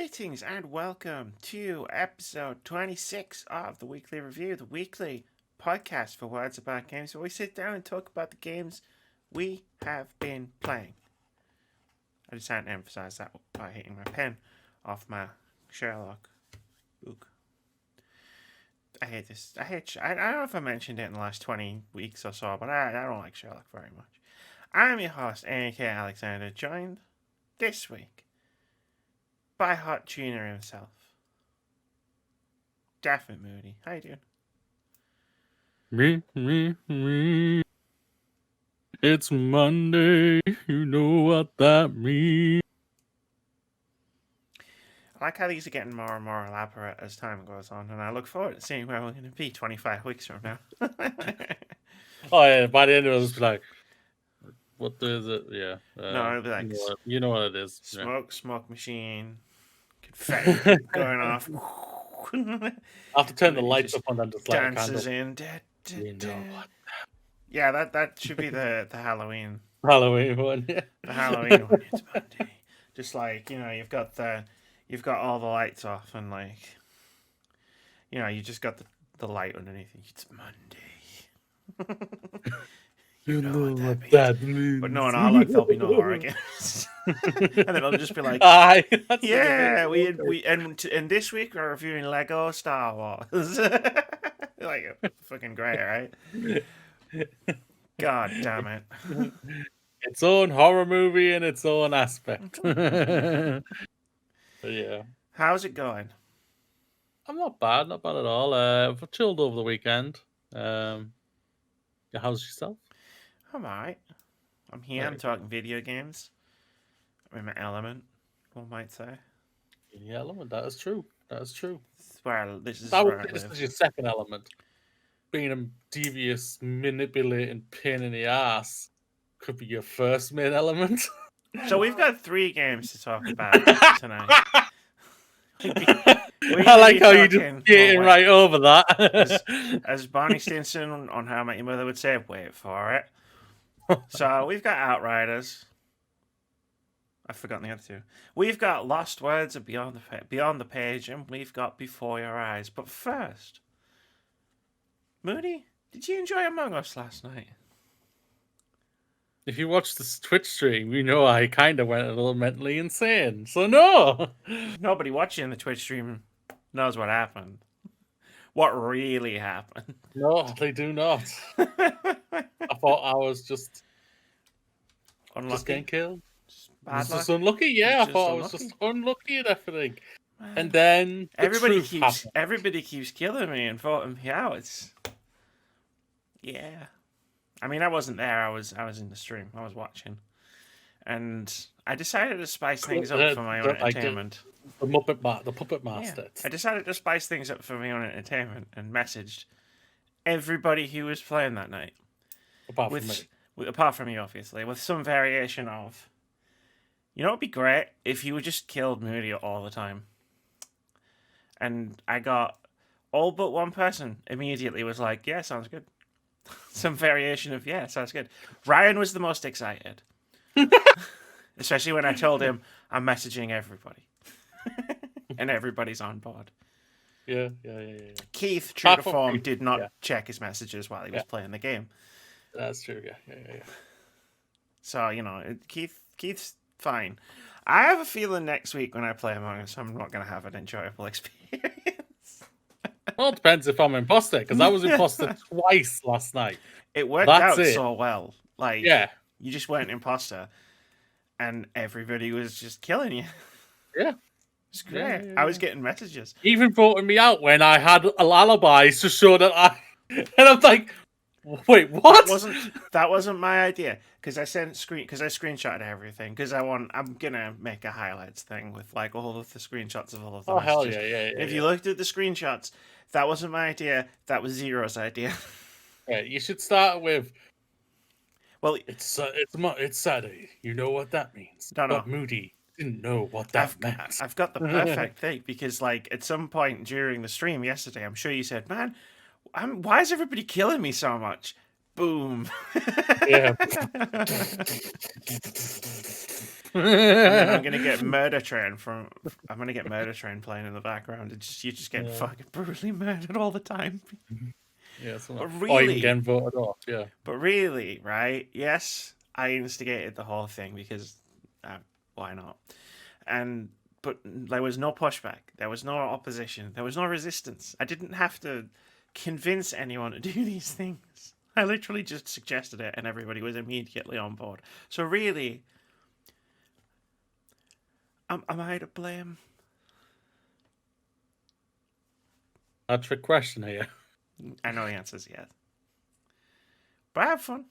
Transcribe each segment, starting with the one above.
Greetings and welcome to episode 26 of the Weekly Review, the weekly podcast for Words About Games, where we sit down and talk about the games we have been playing. I just had to emphasize that by hitting my pen off my Sherlock book. I hate this. I don't know if I mentioned it in the last 20 weeks or so, but I don't like Sherlock very much. I'm your host, A.K. Alexander, joined this week by Hot Tuner himself, Daffin Moody. How you doing? Me. It's Monday. You know what that means. I like how these are getting more and more elaborate as time goes on, and I look forward to seeing where we're going to be 25 weeks from now. Oh yeah, by the end of it, it'll be like, what is it? Yeah. No, it'll be like, you know what it is. Smoke machine, confetti going off. I have to turn the lights up on them to light a dances candle. in. You know what? Yeah, that should be the Halloween one. Yeah. The Halloween one. It's Monday. Just like, you've got all the lights off, and like, you just got the light underneath. It's Monday. you know what that means. But no, in our life there'll be no horror games, and it'll just be like, yeah, and this week we're reviewing Lego Star Wars. Like, fucking great, right? God damn it. Its own horror movie in its own aspect. But yeah. How's it going? I'm not bad at all. I've chilled over the weekend. How's yourself? I'm alright. I'm here. I'm talking video games. I'm in my element, one might say. In the element, that is true. This is where this is your second element. Being a devious, manipulating pain in the ass could be your first main element. So we've got 3 games to talk about tonight. I like how you just getting right over that. As Barney Stinson on How I Met Your Mother would say, wait for it. So we've got Outriders. I've forgotten the other 2. We've got Lost Words of Beyond the Page, and we've got Before Your Eyes. But first, Moody, did you enjoy Among Us last night? If you watch this Twitch stream, you know I kind of went a little mentally insane. So no! Nobody watching the Twitch stream knows what happened. What really happened. No, they do not. I thought I was just unlucky. Just getting killed. Just unlucky, yeah. I thought I was just unlucky at everything. Man. And then everybody keeps killing me and voting me out. Yeah. I mean, I wasn't there. I was in the stream. I was watching, and I decided to spice things up for my own entertainment. The puppet master. Yeah. I decided to spice things up for my own entertainment and messaged everybody who was playing that night, apart from me, obviously, with some variation of, it'd be great if you just killed Moody all the time. And I got all but one person immediately was like, yeah, sounds good. Some variation of, yeah, sounds good. Ryan was the most excited. Especially when I told him I'm messaging everybody. And everybody's on board. Yeah. Keith, true to form, did not check his messages while he was playing the game. That's true, yeah. So, Keith's fine. I have a feeling next week when I play Among Us, I'm not going to have an enjoyable experience. Well, it depends if I'm imposter, because I was imposter twice last night. It worked out so well. Like, you just weren't imposter, and everybody was just killing you. Yeah. It's great. Yeah. I was getting messages. Even voting me out when I had alibis to show that and I'm like, wait, what? That wasn't my idea, because I screenshotted everything, because I'm gonna make a highlights thing with like all of the screenshots of all of the messages. Hell yeah. If you looked at the screenshots, that wasn't my idea. That was Zero's idea. Yeah, you should start with. Well, it's Saturday. You know what that means. No. Moody didn't know what that meant. I've got the perfect thing, because like at some point during the stream yesterday, I'm sure you said, "Man, why is everybody killing me so much?" Boom. Yeah. And then I'm gonna get Murder Train playing in the background. You just get fucking brutally murdered all the time. Yeah, But or even really, getting voted off. Yeah. but really, right? Yes, I instigated the whole thing because why not? But there was no pushback. There was no opposition. There was no resistance. I didn't have to convince anyone to do these things. I literally just suggested it, and everybody was immediately on board. So really, am I to blame? A trick question here. I know the answer is yes. But I have fun.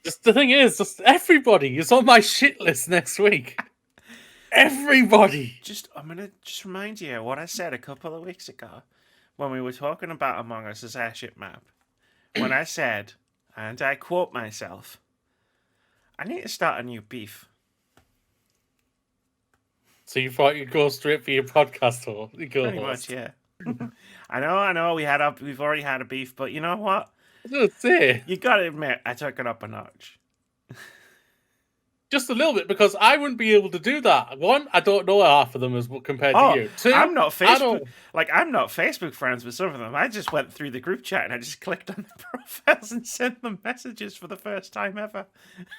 Just the thing is, just everybody is on my shit list next week. Everybody. I'm gonna just remind you what I said a couple of weeks ago when we were talking about Among Us as airship map. When I said, and I quote myself, I need to start a new beef. So you thought you'd go straight for your podcast or Pretty much, yeah. I know. We've already had a beef, but you know what? I was gonna say, You gotta admit, I took it up a notch. just a little bit, because I wouldn't be able to do that. One, I don't know half of them as compared to you. Two, I'm not Facebook friends with some of them. I just went through the group chat and I just clicked on the profiles and sent them messages for the first time ever.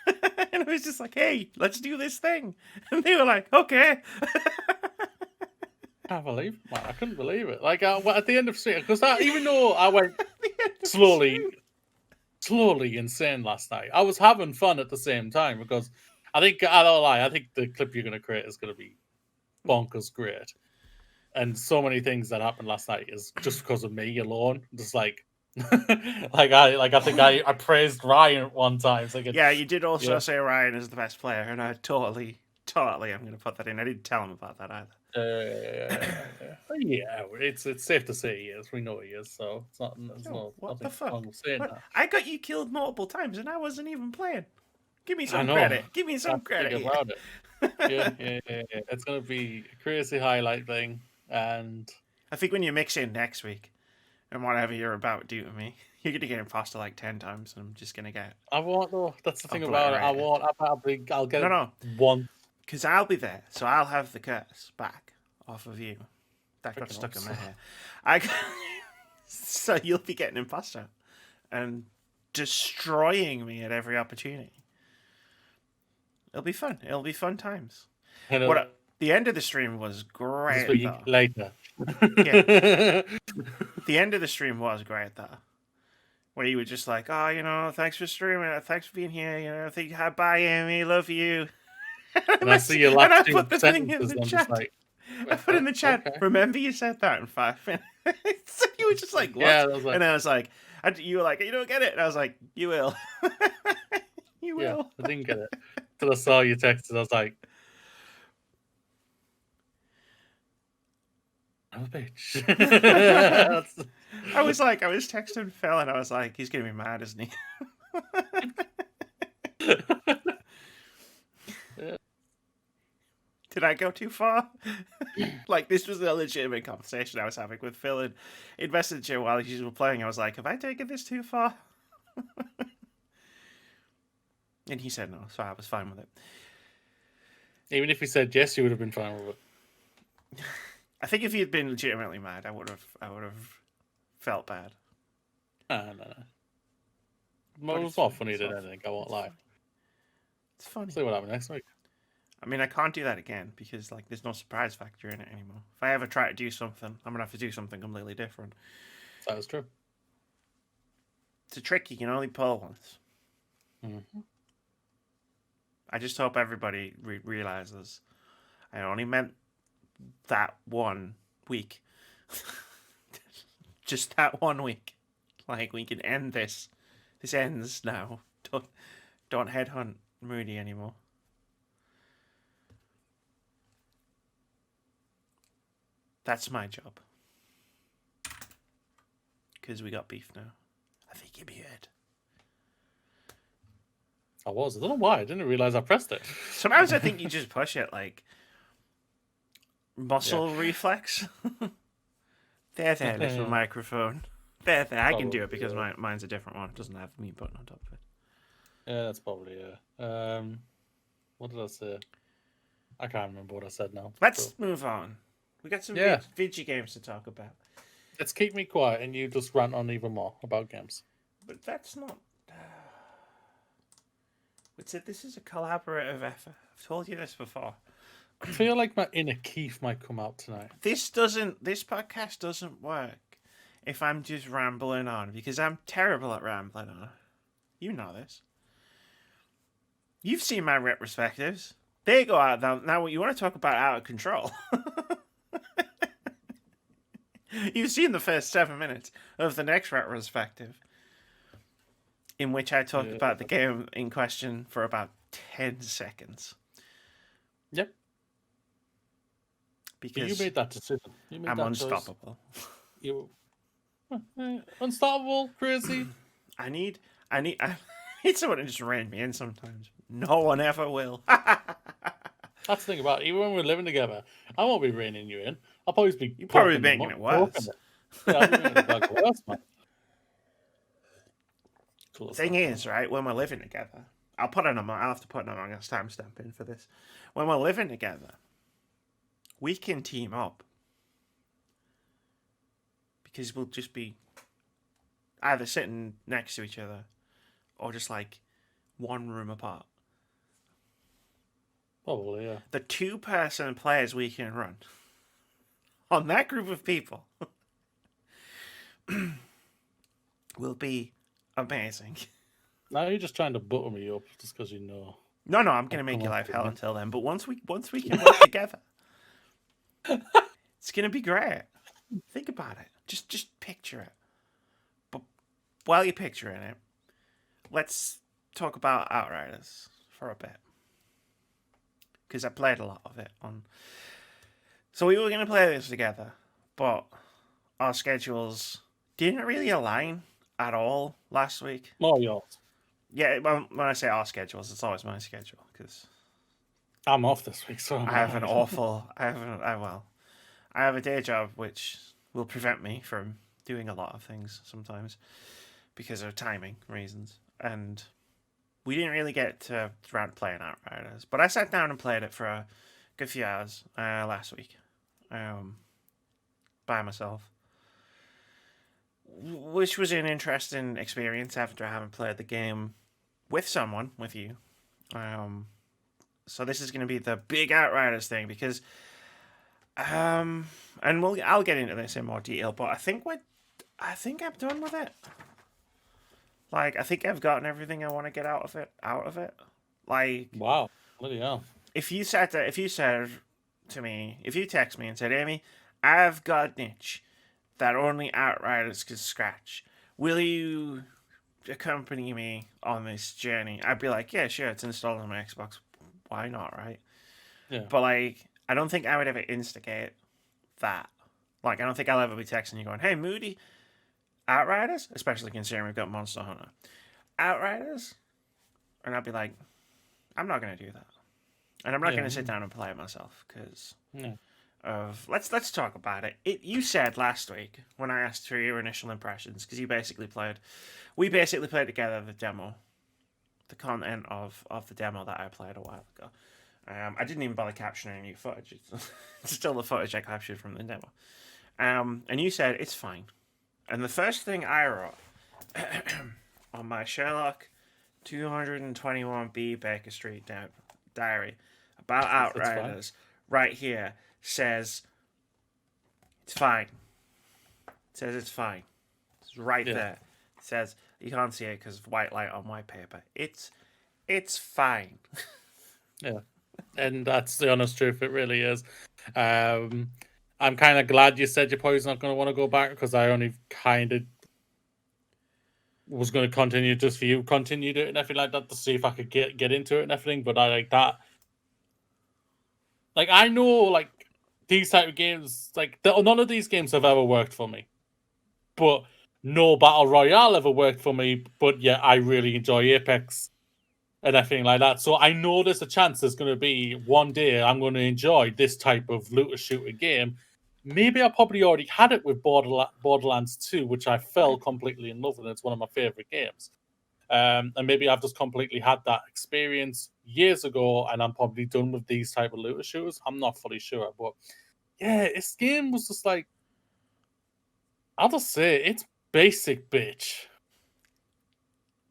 And it was just like, hey, let's do this thing. And they were like, okay. I couldn't believe it. Like at the end of stream, because even though I went slowly insane last night, I was having fun at the same time, because I don't lie, I think the clip you're going to create is going to be bonkers great. And so many things that happened last night is just because of me alone. Just like, I think I praised Ryan at one time. It's like you did also say Ryan is the best player, and I totally, I'm going to put that in. I didn't tell him about that either. Yeah, it's safe to say he is. We know he is, so it's not. What the fuck? That. I got you killed multiple times, and I wasn't even playing. Give me some credit. About it. Yeah. It's gonna be a crazy highlight thing, and I think when you mix in next week and whatever you're about to do to me, you're gonna get imposter like 10 times, and I'm just gonna get. I won't though. That's the thing about it. I won't. I'll get one. Because I'll be there, so I'll have the curse back off of you. That got stuck in my hair. So you'll be getting imposter and destroying me at every opportunity. It'll be fun. It'll be fun times. The end of the stream was great. Later. Yeah. The end of the stream was great though. Where you were just like, oh, thanks for streaming, thanks for being here, bye Amy, love you. And I see your last two sentences, I'm just like, I put in the chat, okay. Remember you said that in 5 minutes. You were just like, what? Yeah, that was like, and I was like, you were like, you don't get it. And I was like, you will. You will. Yeah, I didn't get it. Until I saw your text and I was like, oh, bitch. I was texting Phil and I was like, he's going to be mad, isn't he? Yeah. Did I go too far? Like, this was a legitimate conversation I was having with Phil in Messenger while you were playing. I was like, have I taken this too far? And he said no, so I was fine with it. Even if he said yes, you would have been fine with it. I think if he'd been legitimately mad, I would have felt bad. No. It was more funny than anything, I won't lie. It's funny. See what happens next week. I mean, I can't do that again because there's no surprise factor in it anymore. If I ever try to do something, I'm gonna have to do something completely different. That is true. It's a trick you can only pull once. Mm-hmm. I just hope everybody realizes I only meant that 1 week. Just that 1 week. Like, we can end this. This ends now. Don't headhunt Moody anymore. That's my job. Because we got beef now. I think you'll be heard. I don't know why. I didn't realize I pressed it. Sometimes I think you just push it like muscle reflex. There, little microphone. There. I can do it because mine's a different one. It doesn't have a mute button on top of it. Yeah, that's probably What did I say? I can't remember what I said now. Let's move on. We got some video games to talk about. Let's keep me quiet and you just rant on even more about games. But that's not... This is a collaborative effort. I've told you this before. I feel like my inner Keith might come out tonight. This podcast doesn't work if I'm just rambling on, because I'm terrible at rambling on. You know this. You've seen my retrospectives. They go out now. You want to talk about out of control? You've seen the first 7 minutes of the next retrospective, in which I talk about the game in question for about 10 seconds. Yep. Because you made that decision. I'm unstoppable. You unstoppable, crazy. I need someone to just rein me in sometimes. No one ever will. That's the thing about it. Even when we're living together, I won't be reining you in. I'll probably be. You're probably making it worse. Yeah, I'll be making it worse, man. The thing is, right, when we're living together, I'll have to put an among us timestamp in for this. When we're living together, we can team up. Because we'll just be either sitting next to each other or just like one room apart. Probably, yeah. The 2-person players we can run on that group of people will be amazing. Now you're just trying to butter me up just because you know. No, I'm going to make your life hell until then. But once we can work together, it's going to be great. Think about it. Just picture it. But while you're picturing it, let's talk about Outriders for a bit. Because I played a lot of it on. So we were going to play this together, but our schedules didn't really align at all last week. More yours. Yeah, when I say our schedules, it's always my schedule because I'm off this week, so I have I have a day job which will prevent me from doing a lot of things sometimes because of timing reasons, and we didn't really get around playing Outriders. But I sat down and played it for a good few hours last week by myself, which was an interesting experience after I haven't played the game with someone, with you. So this is going to be the big Outriders thing because, and I'll get into this in more detail. But I think I'm done with it. Like, I think I've gotten everything I want to get out of it. Like, wow, bloody hell! If you text me and said, Amy, I've got an itch that only Outriders can scratch. Will you accompany me on this journey? I'd be like, yeah, sure, it's installed on my Xbox. Why not, right? Yeah. But, like, I don't think I would ever instigate that. Like, I don't think I'll ever be texting you going, hey, Moody, Outriders? Especially considering we've got Monster Hunter. Outriders? And I'd be like, I'm not going to do that. And I'm not going to sit down and play it myself because let's talk about it. You said last week when I asked for your initial impressions, because we basically played together the demo, the content of the demo that I played a while ago. I didn't even bother capturing any footage. It's still the footage I captured from the demo. And you said it's fine. And the first thing I wrote on my Sherlock 221B Baker Street diary about Outriders right here says it's fine. It says it's fine. It's right there. It says you can't see it because of white light on white paper. It's fine. Yeah, and that's the honest truth. It really is. I'm kind of glad you said you're probably not going to want to go back because I only kind of was going to continue just for you, continue it and everything like that to see if I could get into it and everything. But I like that. Like, I know, like, these type of games, like, none of these games have ever worked for me. But no Battle Royale ever worked for me. But yeah, I really enjoy Apex and everything like that. So I know there's a chance there's going to be one day I'm going to enjoy this type of looter-shooter game. Maybe I probably already had it with Borderlands 2, which I fell completely in love with. It's one of my favorite games. And maybe I've just completely had that experience years ago, and I'm probably done with these type of looter shooters. I'm not fully sure, but yeah, this game was just like, I'll just say it's basic, bitch.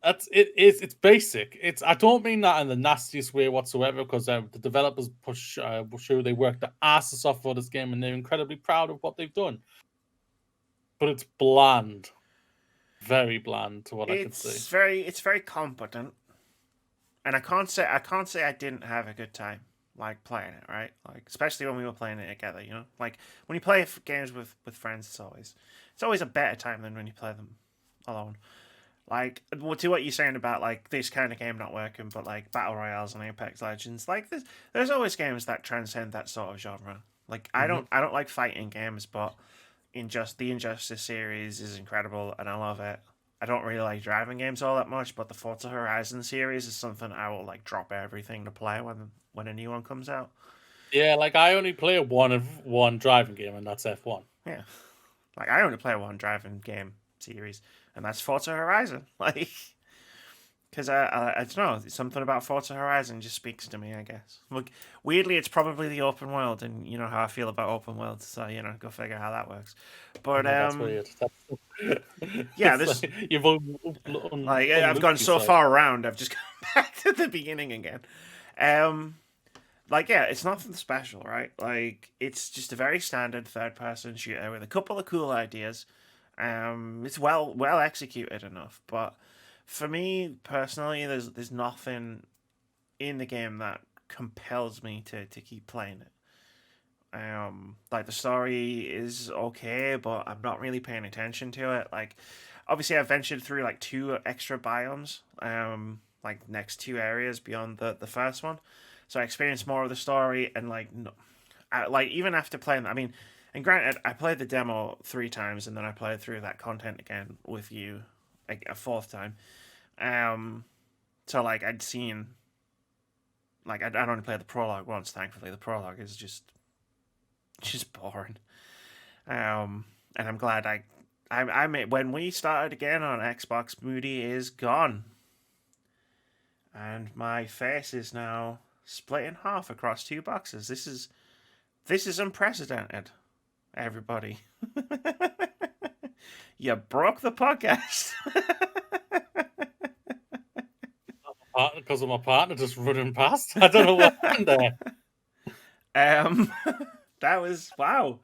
It's basic. I don't mean that in the nastiest way whatsoever, because the developers push sure they worked their asses off for this game, and they're incredibly proud of what they've done. But it's bland, very bland to what I can see. It's very competent, and I can't say I didn't have a good time like playing it, right? Like especially when we were playing it together, you know. Like when you play games with friends, it's always a better time than when you play them alone. Like, well, to what you're saying about like this kind of game not working, but like battle royales and Apex Legends, like there's always games that transcend that sort of genre. Like I don't like fighting games, but the Injustice series is incredible and I love it. I don't really like driving games all that much, but the Forza Horizon series is something I will like drop everything to play when a new one comes out. Yeah, like I only play one driving game, and that's F1. Yeah, like I only play one driving game series, and that's Forza Horizon. Like, because I don't know, something about Forza Horizon just speaks to me, I guess. Look, weirdly, it's probably the open world, and you know how I feel about open worlds, so you know, go figure how that works. But That's weird. yeah, this like, you've like I've gone so far around, I've just gone back to the beginning again. Like yeah, it's nothing special, right? Like it's just a very standard third-person shooter with a couple of cool ideas. It's well executed enough, but for me personally, there's nothing in the game that compels me to keep playing it. Like the story is okay, but I'm not really paying attention to it. Like, obviously, I've ventured through like 2 extra biomes, like next 2 areas beyond the first one, so I experienced more of the story. And like, no, like even after playing, I mean, and granted, I played the demo 3 times, and then I played through that content again with you, like a 4th time. So like I'd seen, like I'd only played the prologue once. Thankfully, the prologue is just boring. And I'm glad I made when we started again on Xbox. Moody is gone, and my face is now split in half across 2 boxes. This is unprecedented. Everybody, you broke the podcast. Because of my partner just running past. I don't know what happened there. That was wow.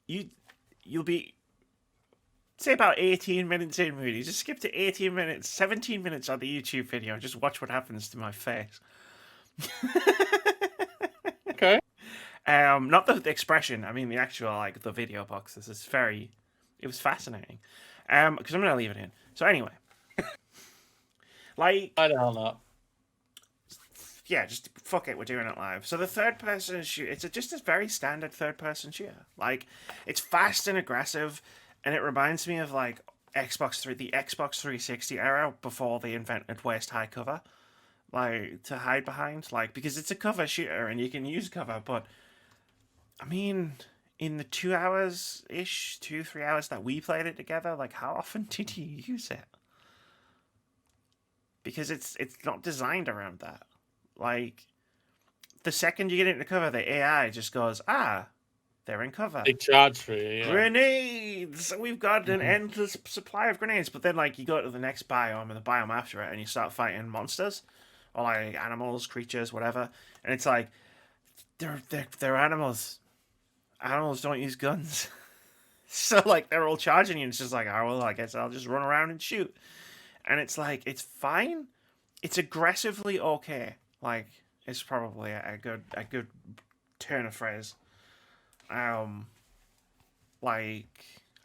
You'll be say about 18 minutes in, Moody. Just skip to 18 minutes, 17 minutes on the YouTube video. Just watch what happens to my face. Okay. Not the expression. I mean the actual like the video boxes. It was fascinating. Because I'm gonna leave it in. So anyway, like I don't know. Yeah, just fuck it, we're doing it live. So the third person shoot, it's just a very standard third person shooter. Like it's fast and aggressive, and it reminds me of like the Xbox 360 era before they invented waist high cover, like to hide behind, like because it's a cover shooter and you can use cover. But I mean, in the 2 hours ish, 2-3 hours that we played it together, like how often did you use it? Because it's not designed around that. Like, the second you get into cover, the AI just goes, they're in cover. They charge for you, yeah. Grenades! We've got an endless supply of grenades. But then, like, you go to the next biome and the biome after it, and you start fighting monsters. Or, like, animals, creatures, whatever. And it's like, they're animals. Animals don't use guns. So, like, they're all charging you, and it's just like, well, I guess I'll just run around and shoot. And it's like, it's fine. It's aggressively okay. Like, it's probably a good turn of phrase. Like, I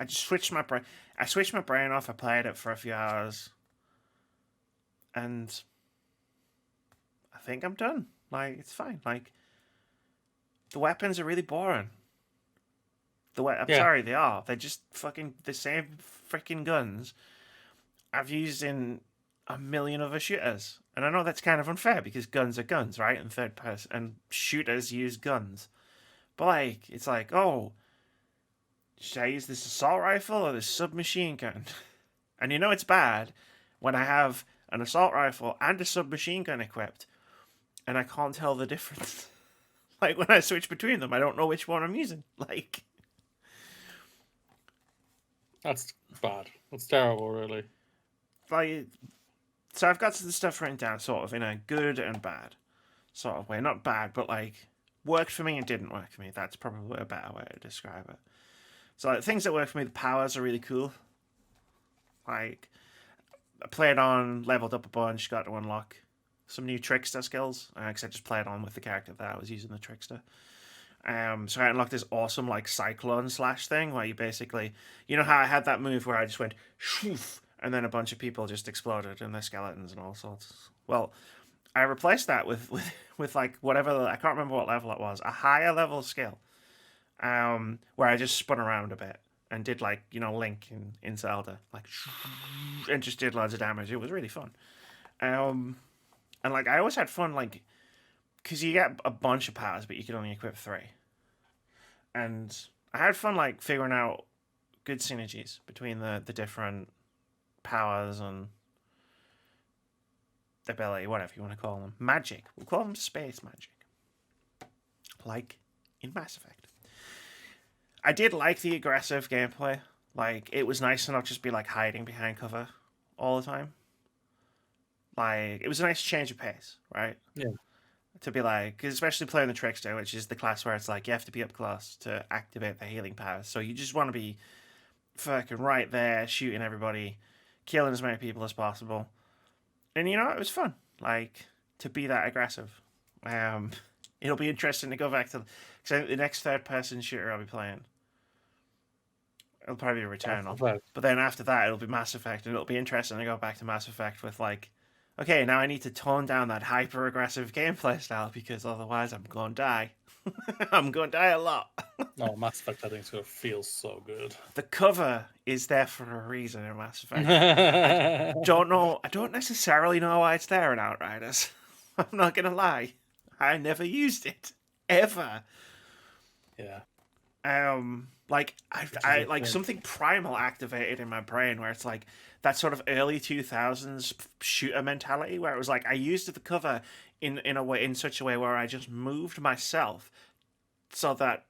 just switched my brain. I switched my brain off. I played it for a few hours, and I think I'm done. Like, it's fine. Like, the weapons are really boring. I'm sorry, they are. They're just fucking the same freaking guns I've used in a million other shooters. And I know that's kind of unfair because guns are guns, right? And third person and shooters use guns. But like, it's like, oh, should I use this assault rifle or this submachine gun? And you know it's bad when I have an assault rifle and a submachine gun equipped, and I can't tell the difference. Like, when I switch between them, I don't know which one I'm using. Like, That's bad. That's terrible, really. So I've got the stuff written down sort of in a good and bad sort of way. Not bad, but like worked for me and didn't work for me. That's probably a better way to describe it. So like, things that work for me, the powers are really cool. Like, I played on, leveled up a bunch, got to unlock some new trickster skills. Because I just played on with the character that I was using, the trickster. So I unlocked this awesome like cyclone slash thing where you basically, you know how I had that move where I just went shoof, and then a bunch of people just exploded and their skeletons and all sorts. Well, I replaced that with like whatever, I can't remember what level it was, a higher level skill, where I just spun around a bit and did like, you know, Link in Zelda, like, and just did loads of damage. It was really fun. And like I always had fun like, because you get a bunch of powers, but you can only equip 3. And I had fun like figuring out good synergies between the different powers and ability, whatever you want to call them. Magic. We'll call them space magic. Like in Mass Effect. I did like the aggressive gameplay. Like, it was nice to not just be like hiding behind cover all the time. Like, it was a nice change of pace, right? Yeah. To be like, especially playing the Trickster, which is the class where it's like you have to be up close to activate the healing powers. So you just want to be fucking right there, shooting everybody, killing as many people as possible. And you know, it was fun, like, to be that aggressive. It'll be interesting to go back to, because the next third-person shooter I'll be playing, it'll probably be Returnal. But then after that, it'll be Mass Effect, and it'll be interesting to go back to Mass Effect with like, okay, now I need to tone down that hyper-aggressive gameplay style because otherwise I'm going to die. I'm going to die a lot. No, Mass Effect, I think, is going to feel so good. The cover is there for a reason in Mass Effect. I don't necessarily know why it's there in Outriders. I'm not going to lie. I never used it. Ever. Yeah. Like, I like something primal activated in my brain where it's like that sort of early 2000s shooter mentality where it was like I used the cover in a way, in such a way where I just moved myself so that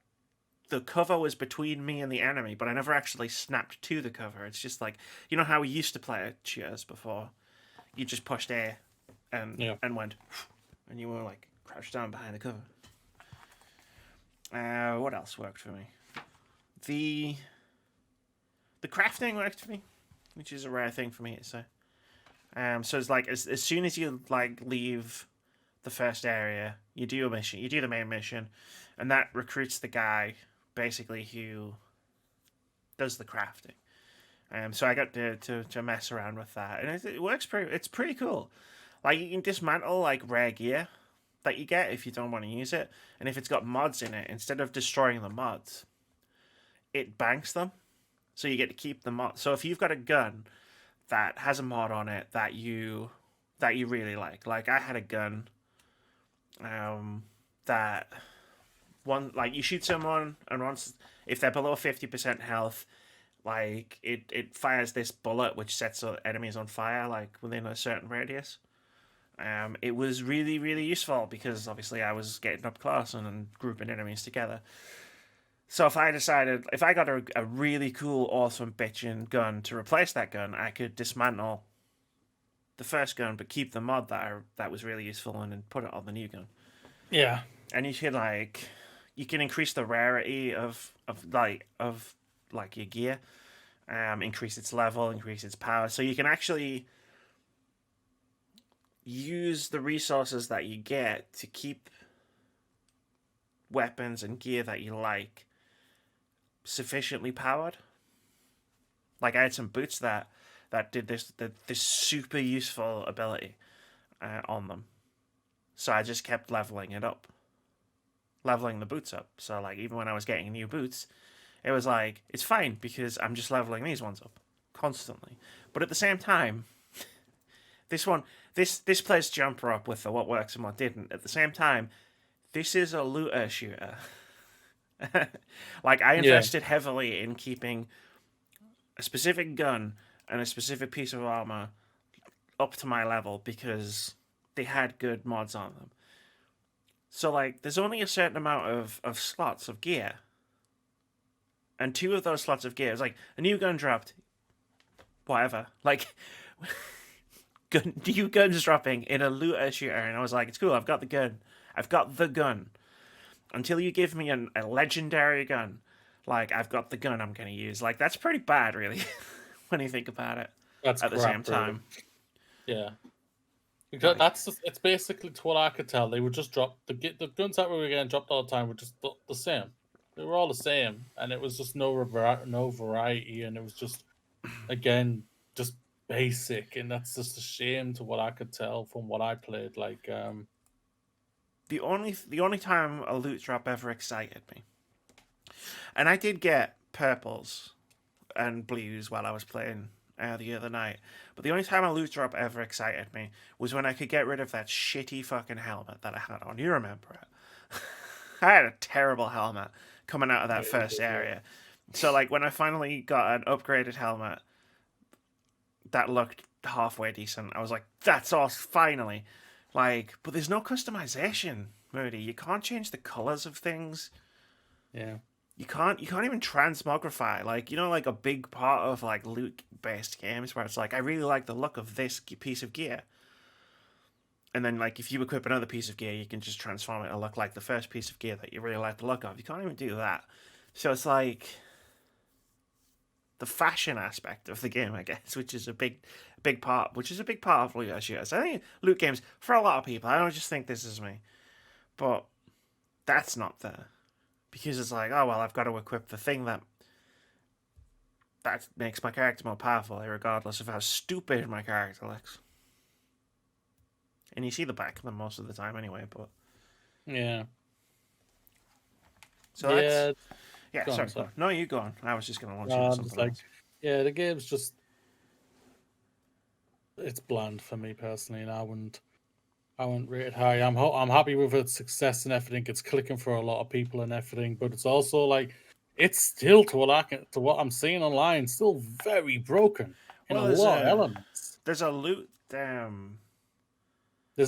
the cover was between me and the enemy, but I never actually snapped to the cover. It's just like, you know how we used to play shooters before? You just pushed A and went, and you were like crouched down behind the cover. What else worked for me? The crafting worked for me, which is a rare thing for me to say. So it's like as soon as you like leave the first area, you do a mission. You do the main mission, and that recruits the guy basically who does the crafting. So I got to mess around with that, and it works it's pretty cool. Like, you can dismantle like rare gear that you get if you don't want to use it, and if it's got mods in it, instead of destroying the mods, it banks them, so you get to keep the mod. So if you've got a gun that has a mod on it that you really like I had a gun, that one, like, you shoot someone, and once, if they're below 50% health, like it fires this bullet which sets enemies on fire like within a certain radius. It was really, really useful because obviously I was getting up close and grouping enemies together. So if I got a really cool, awesome bitchin' gun to replace that gun, I could dismantle the first gun but keep the mod that was really useful and then put it on the new gun. Yeah. And you can increase the rarity of your gear, increase its level, increase its power. So you can actually use the resources that you get to keep weapons and gear that you like sufficiently powered. Like, I had some boots that did this super useful ability on them. So I just kept leveling the boots up. So like, even when I was getting new boots, it was like, it's fine because I'm just leveling these ones up constantly. But at the same time, this plays jumper up with the what works and what didn't. At the same time, this is a looter shooter. Like, I invested heavily in keeping a specific gun and a specific piece of armor up to my level because they had good mods on them. So like, there's only a certain amount of slots of gear, and 2 of those slots of gear is like a new gun dropped, whatever. Like, new guns dropping in a looter shooter, and I was like, it's cool. I've got the gun. I've got the gun. Until you give me a legendary gun, like I've got the gun I'm gonna use. Like that's pretty bad, really, when you think about it. That's At the crap, same really. time, Yeah. like, That's just, it's basically, to what I could tell, they would just drop the guns that we were getting dropped all the time were just the same. They were all the same, and it was just no variety, and it was just, again, just basic, and that's just a shame to what I could tell from what I played. Like, the only time a loot drop ever excited me, and I did get purples and blues while I was playing the other night. But the only time a loot drop ever excited me was when I could get rid of that shitty fucking helmet that I had on. You remember it? I had a terrible helmet coming out of that first area. So like when I finally got an upgraded helmet that looked halfway decent, I was like, that's all finally. Like, but there's no customization, Moody. You can't change the colors of things. yeah, You can't even transmogrify, like, you know, like a big part of like loot based games where it's like I really like the look of this piece of gear, and then like if you equip another piece of gear you can just transform it to look like the first piece of gear that you really like the look of. You can't even do that. So it's like the fashion aspect of the game, I guess, which is a big part of loot shooters. I think loot games, for a lot of people, I don't just think this is me, but that's not there. Because it's like, oh well, I've got to equip the thing that makes my character more powerful, regardless of how stupid my character looks. And you see the back of them most of the time anyway. But yeah, so yeah. that's Sorry. sorry. No, you go on. I was just going to launch No, into I'm something just like, else. yeah, the game's just, it's bland for me personally, and I wouldn't rate it high. I'm happy with its success and everything. It's clicking for a lot of people and everything, but it's also like, it's still, to what I'm seeing online, still very broken in Well, a lot of elements. there's a loot. There's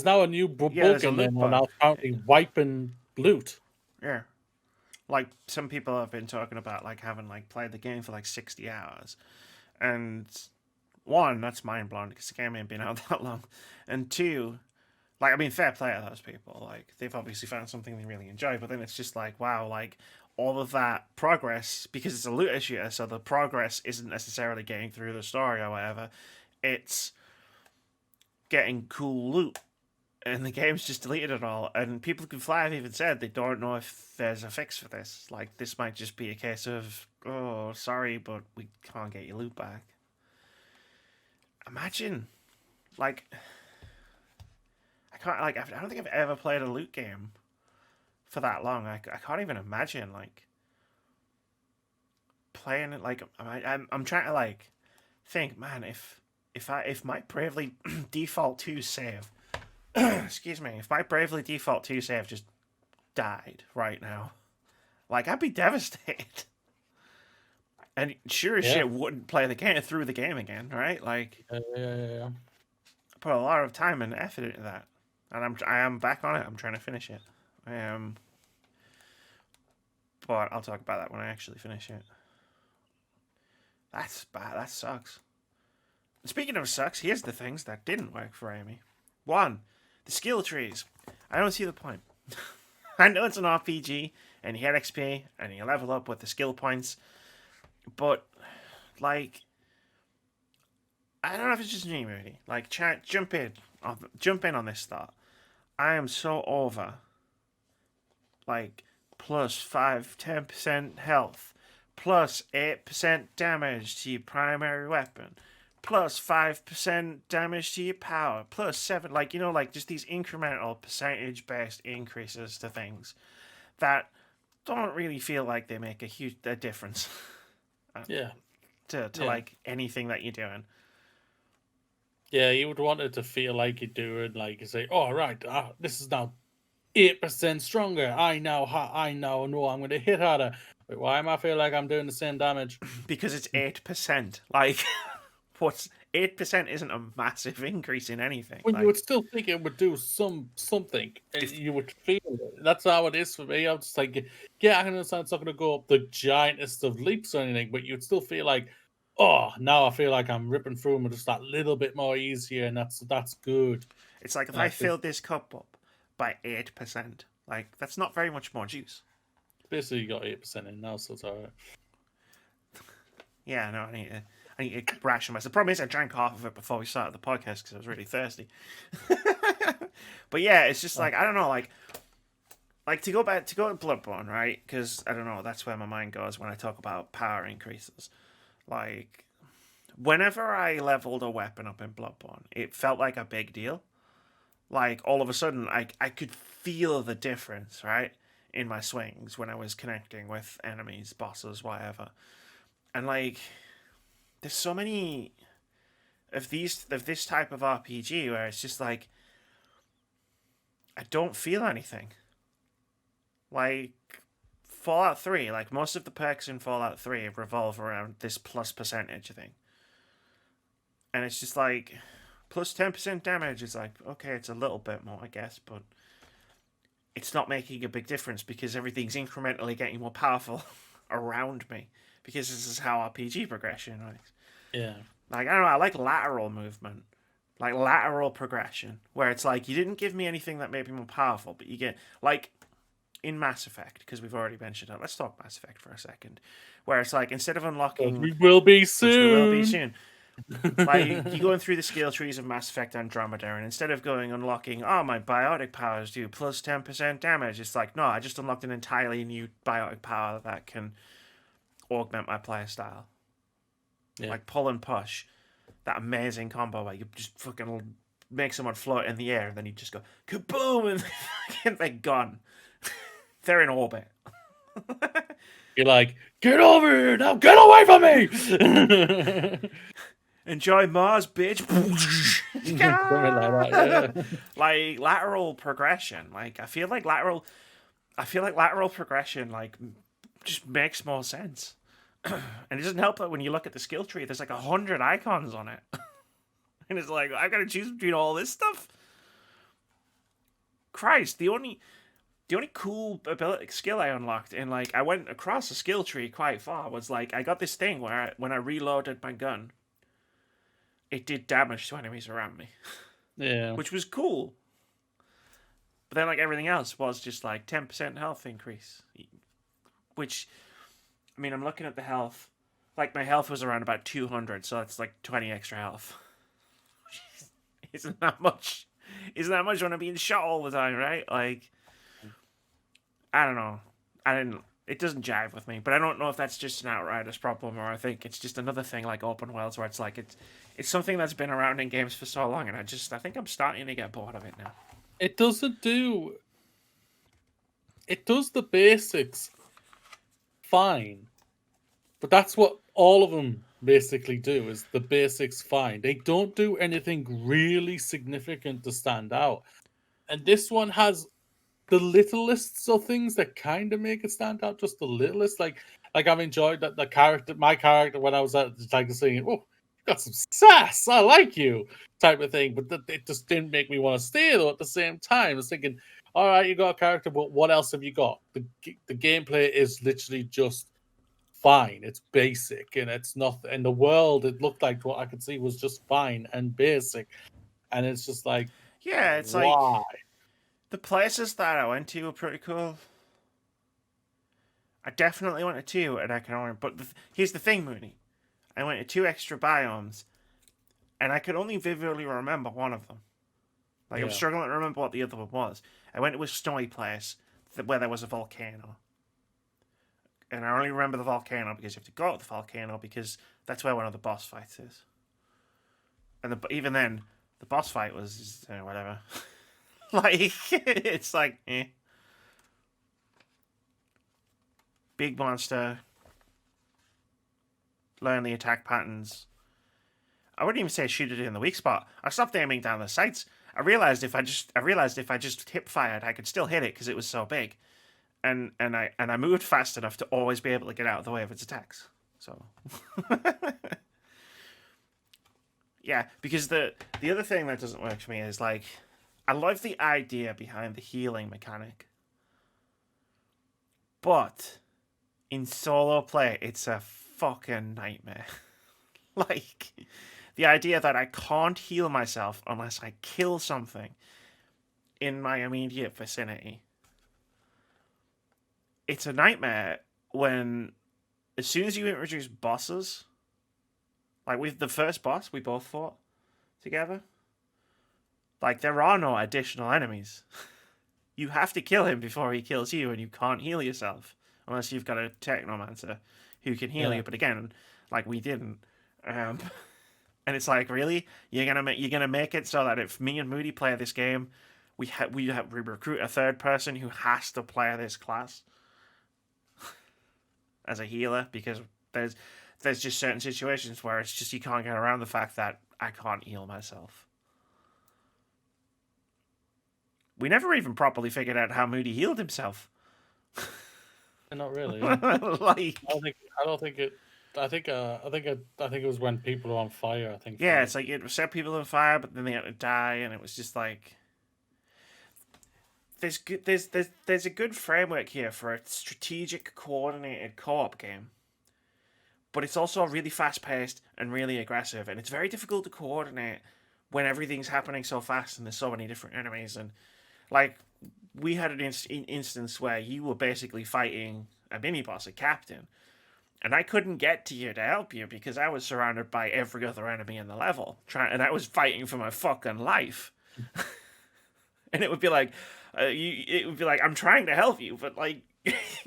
now a new Yeah, bug there's a in there loot now, bug. apparently wiping loot. Yeah, like some people have been talking about, like having like played the game for like 60 hours, and one, that's mind blowing because the game ain't been out that long, and two, like, I mean, fair play to those people. Like, they've obviously found something they really enjoy, but then it's just like, wow, like, all of that progress, because it's a looter shooter, so the progress isn't necessarily getting through the story or whatever. It's getting cool loot. And the game's just deleted it all. And people who can fly have even said they don't know if there's a fix for this. Like, this might just be a case of, oh, sorry, but we can't get your loot back. Imagine, like, I don't think I've ever played a loot game for that long. I can't even imagine like playing it. Like I'm trying to like think, man, if my Bravely Default 2 save, excuse me, if my Bravely Default 2 save just died right now, like I'd be devastated. And sure as Yeah. shit wouldn't play the game through the game again, right? Like Yeah. I put a lot of time and effort into that, and I am back on it. I'm trying to finish it. I am. But I'll talk about that when I actually finish it. That's bad. That sucks. Speaking of sucks, here's the things that didn't work for Amy. One, the skill trees. I don't see the point. I know it's an RPG, and you get XP, and you level up with the skill points, but, like, I don't know if it's just me, Moody. Like, chat, jump in on this thought. I am so over, like, plus 10% health, plus 8% damage to your primary weapon, plus 5% damage to your power, plus 7, like, you know, like just these incremental percentage based increases to things that don't really feel like they make a difference. Yeah. To like anything that you're doing. Yeah, you would want it to feel like you're doing, like you say, oh, right, this is now 8% stronger. I now know I'm going to hit harder. Wait, why am I feel like I'm doing the same damage? Because it's 8%. Like, what's 8% isn't a massive increase in anything. When Like, you would still think it would do something, you would feel it. That's how it is for me. I'm just like, yeah, I can understand it's not going to go up the giantest of leaps or anything, but you'd still feel like, oh, now I feel like I'm ripping through them just that little bit more easier, and that's good. it's like if I Like filled this cup up by 8%, like that's not very much more juice. basically, you got 8% in now, so it's alright. Yeah, no, I need to ration myself. The problem is I drank half of it before we started the podcast because I was really thirsty. But yeah, it's just like I don't know, like to go to Bloodborne, right? Because I don't know, that's where my mind goes when I talk about power increases. Like whenever I leveled a weapon up in Bloodborne, it felt like a big deal. Like all of a sudden, I could feel the difference, right, in my swings when I was connecting with enemies, bosses, whatever. And like, there's so many of this type of RPG where it's just like I don't feel anything. Like Fallout 3, like most of the perks in Fallout 3 revolve around this plus percentage thing. And it's just like plus 10% damage is like, okay, it's a little bit more, I guess, but it's not making a big difference because everything's incrementally getting more powerful around me. Because this is how RPG progression works. Yeah. Like, I don't know, I like lateral movement. Like lateral progression. Where it's like, you didn't give me anything that made me more powerful, but you get, like, in Mass Effect, because we've already mentioned it. Let's talk Mass Effect for a second. Where it's like, instead of unlocking... We will be soon. Which we will be soon. Like, you're going through the skill trees of Mass Effect Andromeda, and instead of unlocking, oh, my biotic powers do plus 10% damage, it's like, no, I just unlocked an entirely new biotic power that can augment my player style. Yeah. Like pull and push. That amazing combo where you just fucking make someone float in the air, and then you just go, kaboom, and they're gone. They're in orbit. You're like, get over here now, get away from me! Enjoy Mars, bitch. Something like that, yeah. Like lateral progression. Like I feel like lateral progression like just makes more sense. And it doesn't help that when you look at the skill tree, there's like 100 icons on it. And it's like, I've got to choose between all this stuff. Christ, the only cool ability skill I unlocked, and like I went across the skill tree quite far, was like I got this thing where when I reloaded my gun, it did damage to enemies around me. Yeah. Which was cool. But then like everything else was just like 10% health increase. Which, I mean, I'm looking at the health. Like my health was around about 200, so that's like 20 extra health. Isn't that much? Isn't that much when I'm being shot all the time, right? Like, I don't know. It doesn't jive with me, but I don't know if that's just an Outriders problem, or I think it's just another thing like open worlds where it's like it's something that's been around in games for so long, and I think I'm starting to get bored of it now. It does the basics fine, but that's what all of them basically do, is the basics fine. They don't do anything really significant to stand out, and this one has the littlest of things that kind of make it stand out, just the littlest. Like I've enjoyed that my character when I was at the time saying, "Oh, you got some sass, I like you," type of thing. But it just didn't make me want to stay though. At the same time, I was thinking, all right, you got a character, but what else have you got? The gameplay is literally just fine. It's basic, and it's not. In the world, it looked like what I could see was just fine and basic, and it's just like, yeah, it's why? like the places that I went to were pretty cool. I definitely went to 2, and I can only. But here's the thing, Mooney. I went to 2 extra biomes, and I could only vividly remember one of them. Like I'm struggling to remember what the other one was. I went to a snowy place where there was a volcano. And I only remember the volcano because you have to go to the volcano because that's where one of the boss fights is. And even then, the boss fight was whatever. Like, it's like, eh. Big monster. Learn the attack patterns. I wouldn't even say shoot it in the weak spot. I stopped aiming down the sights. I realized if I just hip fired, I could still hit it because it was so big. And I moved fast enough to always be able to get out of the way of its attacks. So Yeah, because the other thing that doesn't work for me is like, I love the idea behind the healing mechanic, but in solo play, it's a fucking nightmare. Like, the idea that I can't heal myself unless I kill something in my immediate vicinity. It's a nightmare when, as soon as you introduce bosses, like with the first boss we both fought together, like there are no additional enemies. You have to kill him before he kills you, and you can't heal yourself unless you've got a technomancer who can heal you. But again, like we didn't, and it's like, really, you're gonna make it so that if me and Moody play this game, we recruit a third person who has to play this class as a healer, because there's just certain situations where it's just you can't get around the fact that I can't heal myself. We never even properly figured out how Moody healed himself. Not really. Like, I don't think it. I think it was when people were on fire. I think. Yeah, it's like it set people on fire, but then they had to die, and it was just like there's a good framework here for a strategic, coordinated co-op game, but it's also really fast paced and really aggressive, and it's very difficult to coordinate when everything's happening so fast and there's so many different enemies. And like we had an instance where you were basically fighting a mini boss, a captain, and I couldn't get to you to help you because I was surrounded by every other enemy in the level, and I was fighting for my fucking life. And it would be like, I'm trying to help you, but like,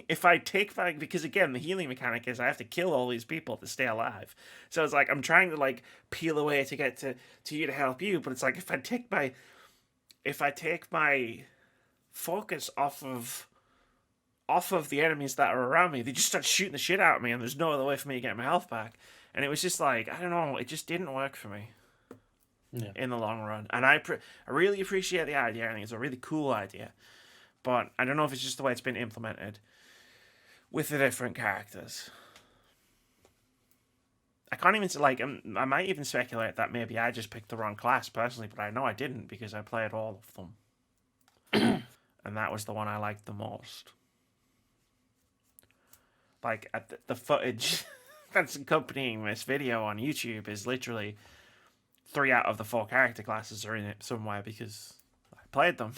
if I take back, because again, the healing mechanic is I have to kill all these people to stay alive. So it's like I'm trying to like peel away to get to you to help you, but it's like if I take my focus off of the enemies that are around me, they just start shooting the shit out of me, and there's no other way for me to get my health back. And it was just like, I don't know, it just didn't work for me. Yeah. In the long run. And I really appreciate the idea. I think it's a really cool idea. But I don't know if it's just the way it's been implemented with the different characters. I can't even, like, I might even speculate that maybe I just picked the wrong class personally, but I know I didn't because I played all of them. And that was the one I liked the most. Like, the footage that's accompanying this video on YouTube is literally 3 out of the 4 character classes are in it somewhere because I played them.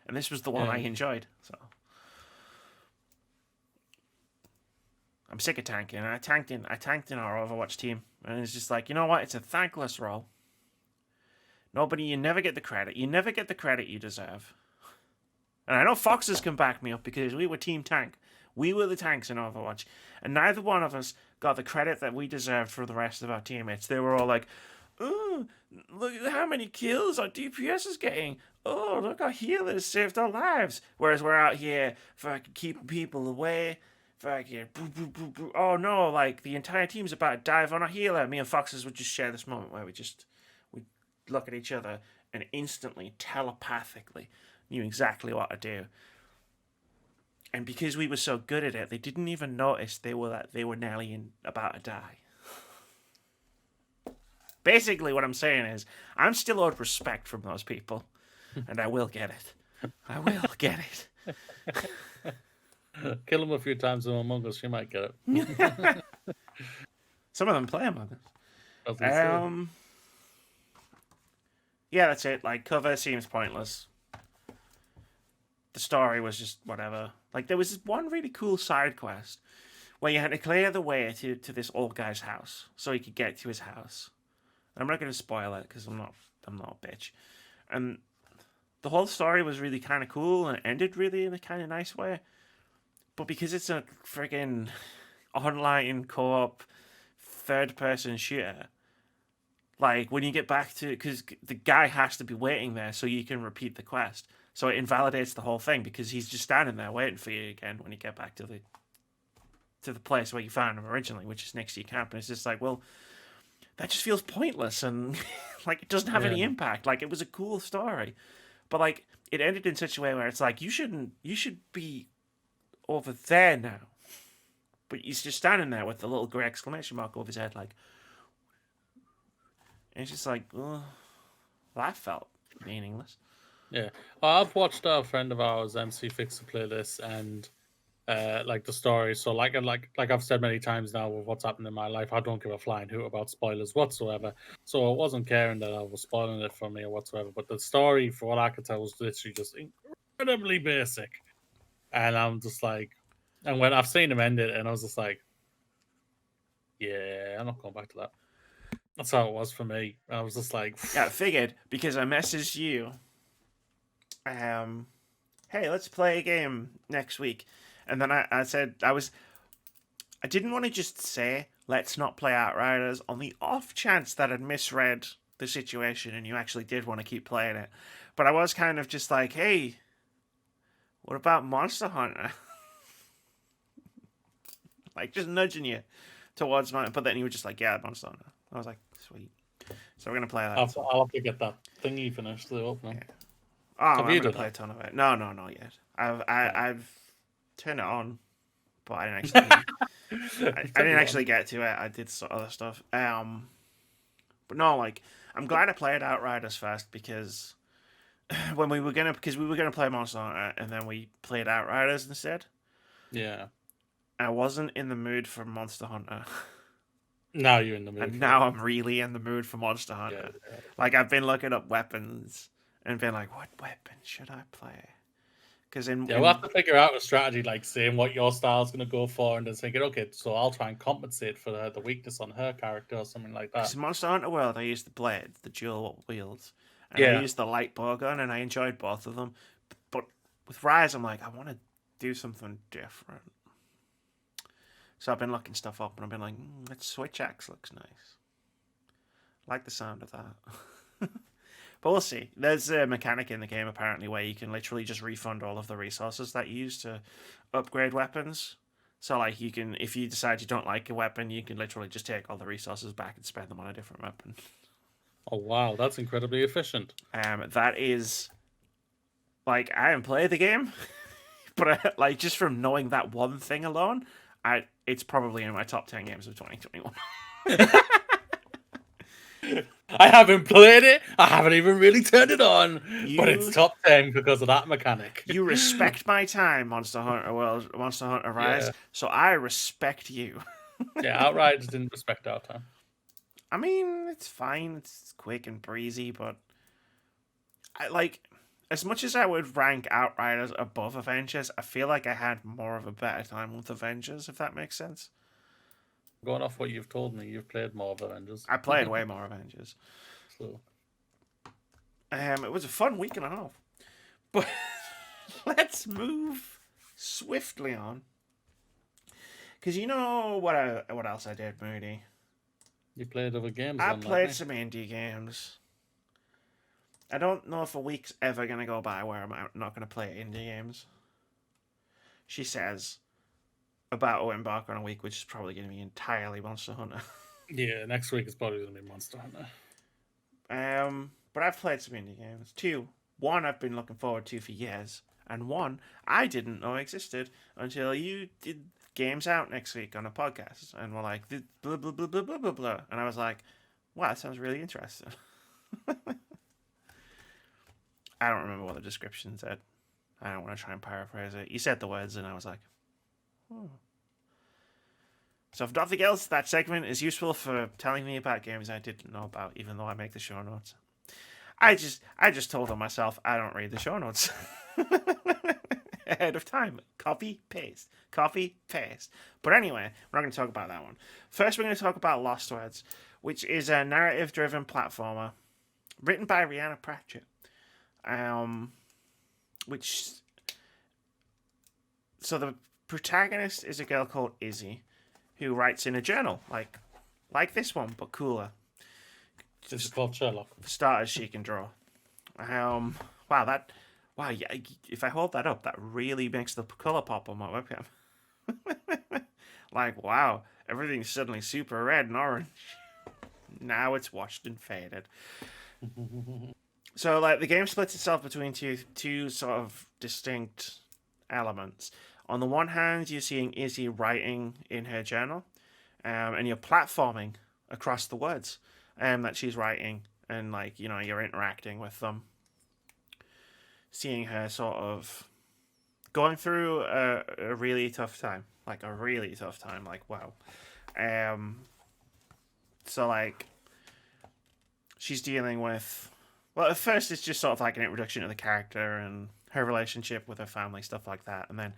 And this was the one I enjoyed, so. I'm sick of tanking. I tanked in our Overwatch team, and it's just like, you know what? It's a thankless role. You never get the credit. You never get the credit you deserve. And I know Foxes can back me up because we were Team Tank. We were the tanks in Overwatch, and neither one of us got the credit that we deserved for the rest of our teammates. They were all like, "Oh, look at how many kills our DPS is getting. Oh, look, our healers saved our lives." Whereas we're out here fucking keeping people away. Fucking oh no, like the entire team's about to dive on a healer. Me and Foxes would just share this moment where we look at each other and instantly, telepathically knew exactly what to do. And because we were so good at it, they didn't even notice they were nearly about to die. Basically, what I'm saying is, I'm still owed respect from those people, and I will get it. I will get it. Kill them a few times in Among Us, you might get it. Some of them play Among Us. Yeah, that's it. Like, cover seems pointless. The story was just whatever. Like, there was this one really cool side quest where you had to clear the way to this old guy's house so he could get to his house. I'm not going to spoil it because I'm not a bitch. And the whole story was really kind of cool and it ended really in a kind of nice way. But because it's a friggin' online co-op third-person shooter, like, when you get back to... Because the guy has to be waiting there so you can repeat the quest. So it invalidates the whole thing because he's just standing there waiting for you again when you get back to the place where you found him originally, which is next to your camp. And it's just like, well, that just feels pointless and like it doesn't have any impact. Like, it was a cool story, but like it ended in such a way where it's like you should be over there now, but he's just standing there with the little grey exclamation mark over his head, like, And it's just like, oh, that felt meaningless. Yeah. Well, I've watched a friend of ours, MC Fix the Playlist, and like the story. So like I've said many times now with what's happened in my life, I don't give a flying hoot about spoilers whatsoever. So I wasn't caring that I was spoiling it for me or whatsoever. But the story, for what I could tell, was literally just incredibly basic. And I'm just like, and when I've seen him end it, and I was just like, yeah, I'm not going back to that. That's how it was for me. I was just like, Yeah, I figured because I messaged you. Hey, let's play a game next week, and then I said I didn't want to just say let's not play Outriders on the off chance that I'd misread the situation and you actually did want to keep playing it, but I was kind of just like, hey, what about Monster Hunter? Like just nudging you towards mine, but then you were just like, yeah, Monster Hunter. I was like, sweet. So we're gonna play that. I'll have to get that thingy finished. The opening. Yeah. Oh, Have I'm you gonna done play it? a ton of it. No, not yet. I've turned it on, but I didn't actually. I didn't actually get to it. I did other stuff. But no, like I'm glad I played Outriders first because when we were gonna play Monster Hunter and then we played Outriders instead. Yeah. I wasn't in the mood for Monster Hunter. Now you're in the mood. And now I'm really in the mood for Monster Hunter. Yeah. Like I've been looking up weapons and been like, what weapon should I play? Because We'll have to figure out a strategy, like saying what your style's going to go for, and then thinking, okay, so I'll try and compensate for the weakness on her character or something like that. Because Monster Hunter World, I used the blade, the dual wields, and Yeah. I used the light bow gun, and I enjoyed both of them. But with Rise, I'm like, I want to do something different. So I've been looking stuff up, and I've been like, that switch axe looks nice. I like the sound of that. But we'll see. There's a mechanic in the game apparently where you can literally just refund all of the resources that you use to upgrade weapons. So like you can, if you decide you don't like a weapon, you can literally just take all the resources back and spend them on a different weapon. Oh wow, that's incredibly efficient. That is like I haven't played the game, but like just from knowing that one thing alone, it's probably in my top 10 games of 2021. I haven't played it. I haven't even really turned it on, but it's top 10 because of that mechanic. You respect my time, Monster Hunter World, Monster Hunter Rise, so I respect you. Yeah, Outriders didn't respect our time. I mean, it's fine. It's quick and breezy, but I like as much as I would rank Outriders above Avengers, I feel like I had more of a better time with Avengers, if that makes sense. Going off what you've told me, you've played more of Avengers. I played way more Avengers. So, it was a fun week and a half. But let's move swiftly on. Because you know what else I did, Moody? You played other games. I played some indie games. I don't know if a week's ever going to go by where I'm not going to play indie games. She says about to embark on a week which is probably going to be entirely Monster Hunter. Yeah, next week is probably going to be Monster Hunter. But I've played some indie games. One I've been looking forward to for years, and one I didn't know existed until you did games out next week on a podcast, and we're like blah blah blah blah blah blah blah, and I was like, wow, that sounds really interesting. I don't remember what the description said. I don't want to try and paraphrase it. You said the words, and I was like, oh. So if nothing else, that segment is useful for telling me about games I didn't know about, even though I make the show notes. I just told on myself I don't read the show notes ahead of time. Copy, paste. Copy, paste. But anyway, we're not going to talk about that one. First, we're going to talk about Lost Words, which is a narrative-driven platformer written by Rihanna Pratchett. So the protagonist is a girl called Izzy, who writes in a journal, like this one, but cooler. This is called Sherlock. For starters, she can draw. Yeah, if I hold that up, that really makes the color pop on my webcam. Like, wow, everything's suddenly super red and orange. Now it's washed and faded. So, like, the game splits itself between two sort of distinct elements. On the one hand, you're seeing Izzy writing in her journal, and you're platforming across the words. that she's writing, and like you're interacting with them, seeing her sort of going through a really tough time, like a really tough time, like wow. Um, so like she's dealing with. Well, at first it's just sort of like an introduction to the character and her relationship with her family, stuff like that, and then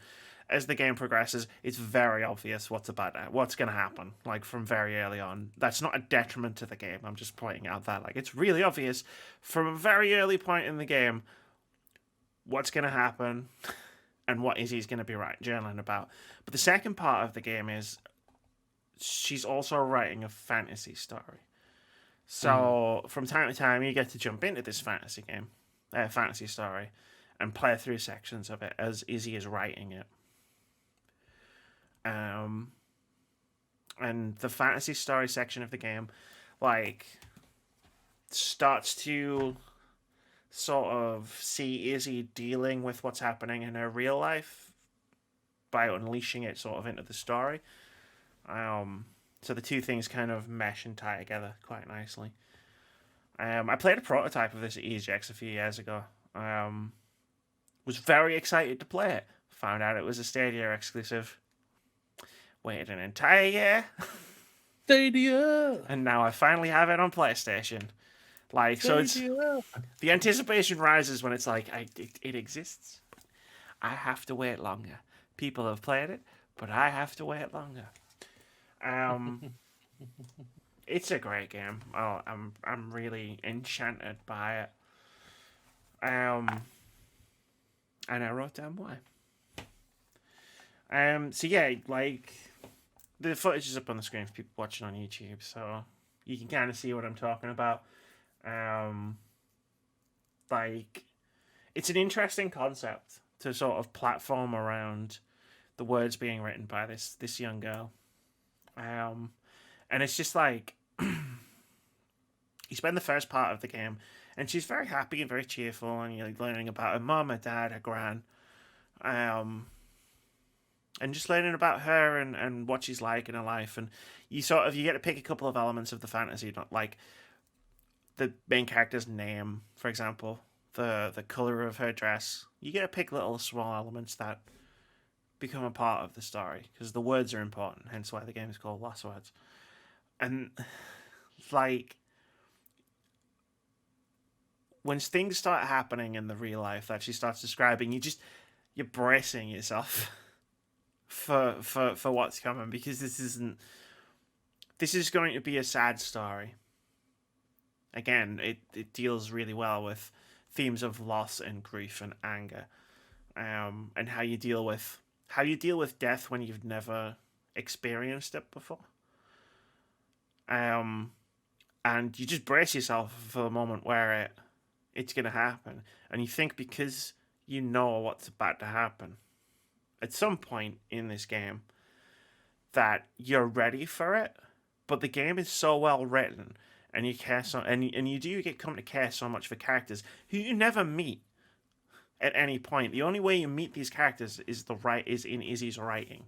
as the game progresses, it's very obvious what's going to happen. Like from very early on, that's not a detriment to the game. I'm just pointing out that like it's really obvious from a very early point in the game what's going to happen and what Izzy's going to be journaling about. But the second part of the game is she's also writing a fantasy story. So from time to time, you get to jump into this fantasy story, and play through sections of it as Izzy is writing it. And the fantasy story section of the game, like, starts to sort of see Izzy dealing with what's happening in her real life by unleashing it sort of into the story. So the two things kind of mesh and tie together quite nicely. I played a prototype of this at ESGX a few years ago. Was very excited to play it. Found out it was a Stadia exclusive. Waited an entire year. Stadia! And now I finally have it on PlayStation. Like, Stadia. So it's the anticipation rises when it's like, it exists. I have to wait longer. People have played it, but I have to wait longer. It's a great game. Oh, I'm really enchanted by it. And I wrote down why. So yeah, like the footage is up on the screen for people watching on YouTube, so you can kind of see what I'm talking about. Like it's an interesting concept to sort of platform around the words being written by this young girl. And it's just like you spend the first part of the game and she's very happy and very cheerful, and you're like learning about her mum, her dad, her gran, and just learning about her and what she's like in her life. And you get to pick a couple of elements of the fantasy, not like the main character's name, for example, the color of her dress. You get to pick little small elements that become a part of the story because the words are important, hence why the game is called Lost Words. And like when things start happening in the real life that she starts describing, you're bracing yourself for what's coming, because this is going to be a sad story. Again, it deals really well with themes of loss and grief and anger, and how you deal with death when you've never experienced it before. And you just brace yourself for the moment where it's going to happen. And you think, because you know what's about to happen at some point in this game, that you're ready for it. But the game is so well written, and you care so, and you do come to care so much for characters who you never meet at any point. The only way you meet these characters is in Izzy's writing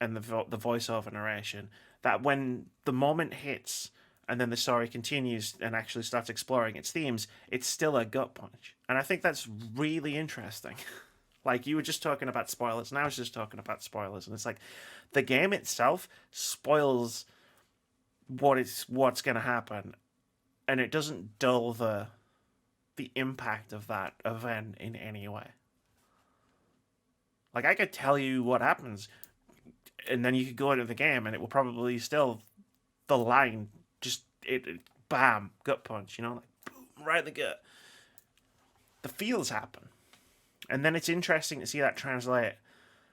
and the voiceover narration. That when the moment hits and then the story continues and actually starts exploring its themes, it's still a gut punch. And I think that's really interesting. Like, you were just talking about spoilers, and I was just talking about spoilers, and it's like the game itself spoils what's going to happen, and it doesn't dull the impact of that event in any way. Like, I could tell you what happens, and then you could go into the game, and it will probably still, the line, just, it bam, gut punch, like, boom, right in the gut. The feels happen. And then it's interesting to see that translate,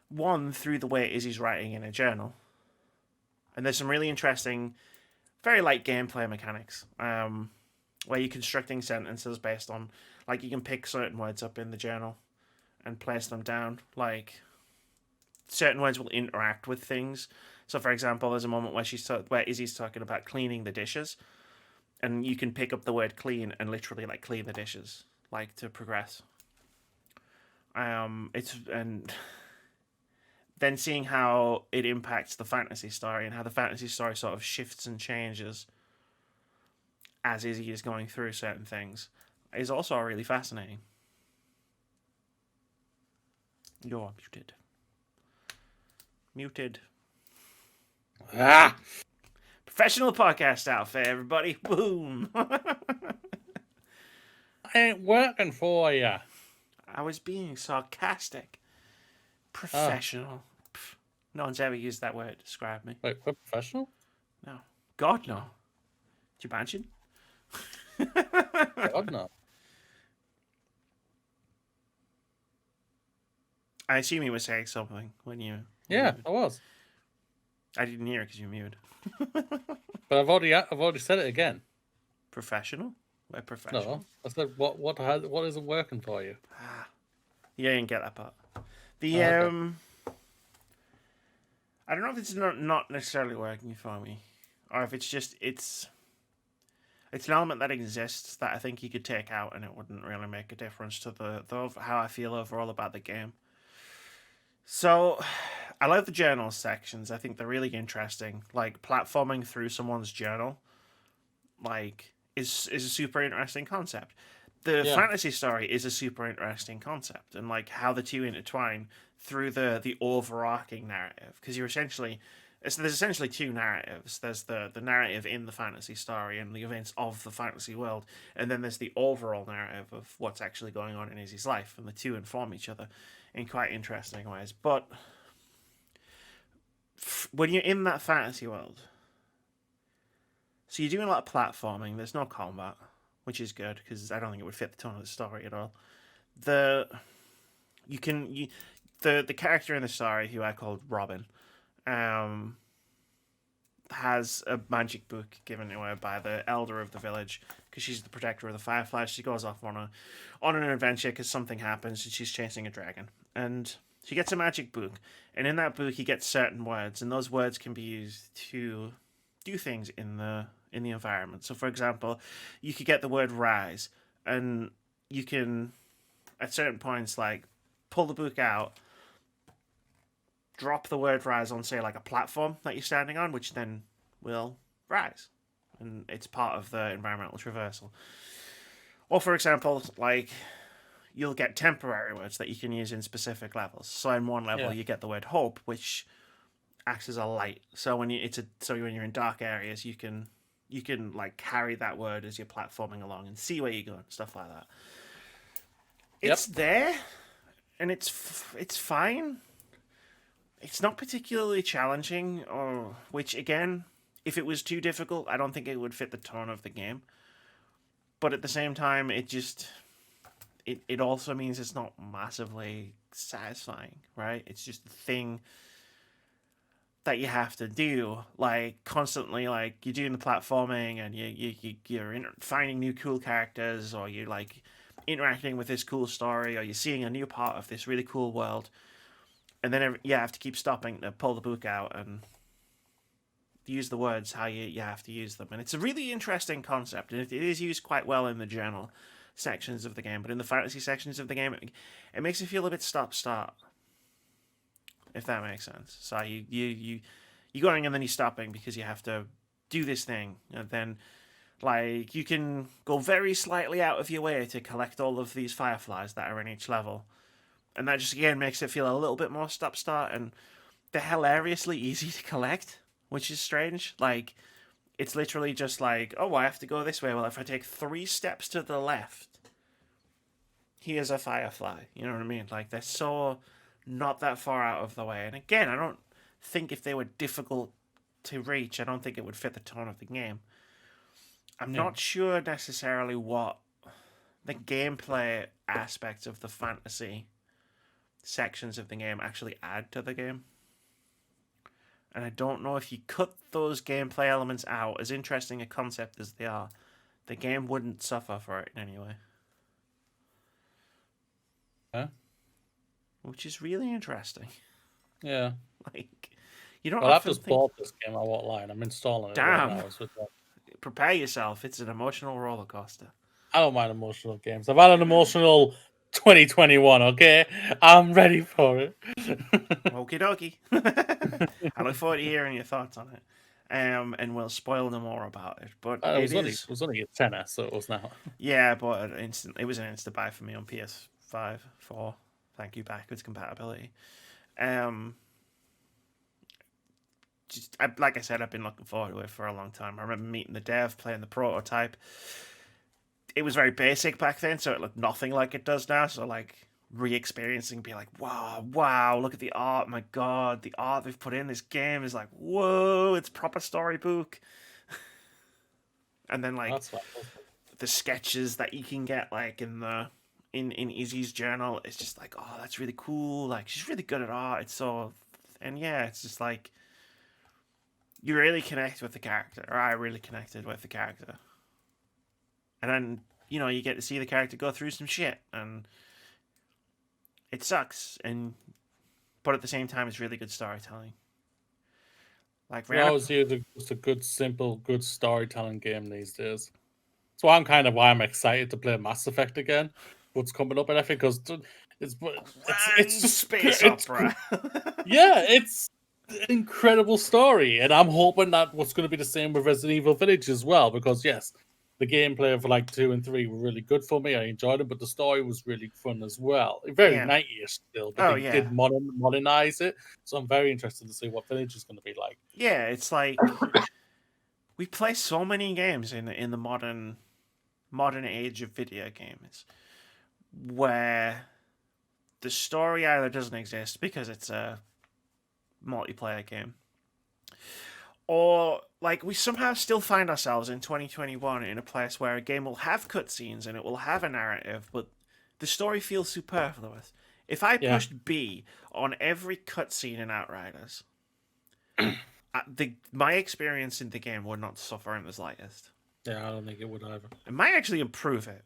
one, through the way Izzy's writing in a journal. And there's some really interesting, very light gameplay mechanics, where you're constructing sentences based on, like, you can pick certain words up in the journal and place them down. Like, certain words will interact with things. So, for example, there's a moment where Izzy's talking about cleaning the dishes, and you can pick up the word clean and literally, like, clean the dishes, like, to progress. And then seeing how it impacts the fantasy story, and how the fantasy story sort of shifts and changes as Izzy is going through certain things is also really fascinating. You're muted. Muted. Ah! Professional podcast outfit, everybody. Boom. I ain't working for you. I was being sarcastic. Professional. Pff, no one's ever used that word to describe me. Wait, we're professional? No. God, no. Did you imagine? God, no. I assume you were saying something when you... Yeah, I was. I didn't hear it because you muted. But I've already said it again. Professional? We're professional. No, I said what isn't working for you? You didn't get that part. The okay. I don't know if it's not necessarily working for me, or if it's just it's an element that exists that I think you could take out and it wouldn't really make a difference to the how I feel overall about the game. So, I like the journal sections. I think they're really interesting. Like platforming through someone's journal, like is a super interesting concept. The fantasy story is a super interesting concept, and like how the two intertwine through the overarching narrative, because you're essentially there's essentially two narratives. There's the narrative in the fantasy story and the events of the fantasy world, and then there's the overall narrative of what's actually going on in Izzy's life, and the two inform each other in quite interesting ways. But when you're in that fantasy world, so you're doing a lot of platforming. There's no combat, which is good because I don't think it would fit the tone of the story at all. The character in the story, who I called Robin, has a magic book given to her by the elder of the village because she's the protector of the Fireflies. She goes off on an adventure because something happens and she's chasing a dragon, and she gets a magic book, and in that book he gets certain words, and those words can be used to do things in the environment. So, for example, you could get the word rise, and you can, at certain points, like pull the book out, drop the word rise on, say, like a platform that you're standing on, which then will rise, and it's part of the environmental traversal. Or, for example, like you'll get temporary words that you can use in specific levels. So, in one level, you get the word hope, which acts as a light. So when you're in dark areas, you can like carry that word as you're platforming along and see where you're going, stuff like that. It's there, and it's fine. It's not particularly challenging, or which again, if it was too difficult, I don't think it would fit the tone of the game. But at the same time, it also means it's not massively satisfying, right? It's just a thing that you have to do, like constantly, like you're doing the platforming and you're finding new cool characters, or you're like interacting with this cool story, or you're seeing a new part of this really cool world, and then you have to keep stopping to pull the book out and use the words how you have to use them. And it's a really interesting concept, and it is used quite well in the journal sections of the game, but in the fantasy sections of the game, it makes you feel a bit stop-start, if that makes sense. So you're going and then you're stopping because you have to do this thing, and then like you can go very slightly out of your way to collect all of these fireflies that are in each level, and that just again makes it feel a little bit more stop-start, and they're hilariously easy to collect, which is strange. Like it's literally just like, oh, I have to go this way. Well, if I take 3 steps to the left, here's a firefly. You know what I mean? Like they're so not that far out of the way. And again, I don't think if they were difficult to reach, I don't think it would fit the tone of the game. I'm not sure necessarily what the gameplay aspects of the fantasy sections of the game actually add to the game. And I don't know if you cut those gameplay elements out, as interesting a concept as they are, the game wouldn't suffer for it in any way. Huh? Which is really interesting. Yeah. Like, you don't. Well, I've just bought this game. I won't lie. I'm installing it right now. Prepare yourself. It's an emotional roller coaster. I don't mind emotional games. I've had an emotional 2021. Okay, I'm ready for it. Okie dokie. I look forward to hearing your thoughts on it. and we'll spoil no more about it. But It it was only a tenner, so it was not. yeah, but it was an instant buy for me on PS5, 4. Thank you, backwards compatibility. Um, like I said, I've been looking forward to it for a long time. I remember meeting the dev, playing the prototype. It was very basic back then, so it looked nothing like it does now. So like re-experiencing, be like, wow, look at the art. My God, the art they've put in this game is like, whoa, it's proper storybook. And then like That's fine. the sketches that you can get like in Izzy's journal, it's just like, oh, that's really cool. Like she's really good at art. It's so, and yeah, it's just like you really connect with the character, or I really connected with the character. And then, you get to see the character go through some shit, and it sucks, but at the same time, it's really good storytelling. Like We always hear just a good, simple, good storytelling game these days. So I'm kind of why I'm excited to play Mass Effect again. What's coming up and everything, because it's just space it's opera. yeah, it's an incredible story, and I'm hoping that what's going to be the same with Resident Evil Village as well. Because yes, the gameplay of like 2 and 3 were really good for me. I enjoyed it, but the story was really fun as well. Very Yeah. 90ish still, but Oh they yeah. did modernize it. So I'm very interested to see what Village is going to be like. Yeah, it's like we play so many games in the modern age of video games where the story either doesn't exist because it's a multiplayer game, or like we somehow still find ourselves in 2021 in a place where a game will have cutscenes and it will have a narrative, but the story feels superfluous. If I pushed B on every cutscene in Outriders, my experience in the game would not suffer in the slightest. Yeah, I don't think it would either. It might actually improve it.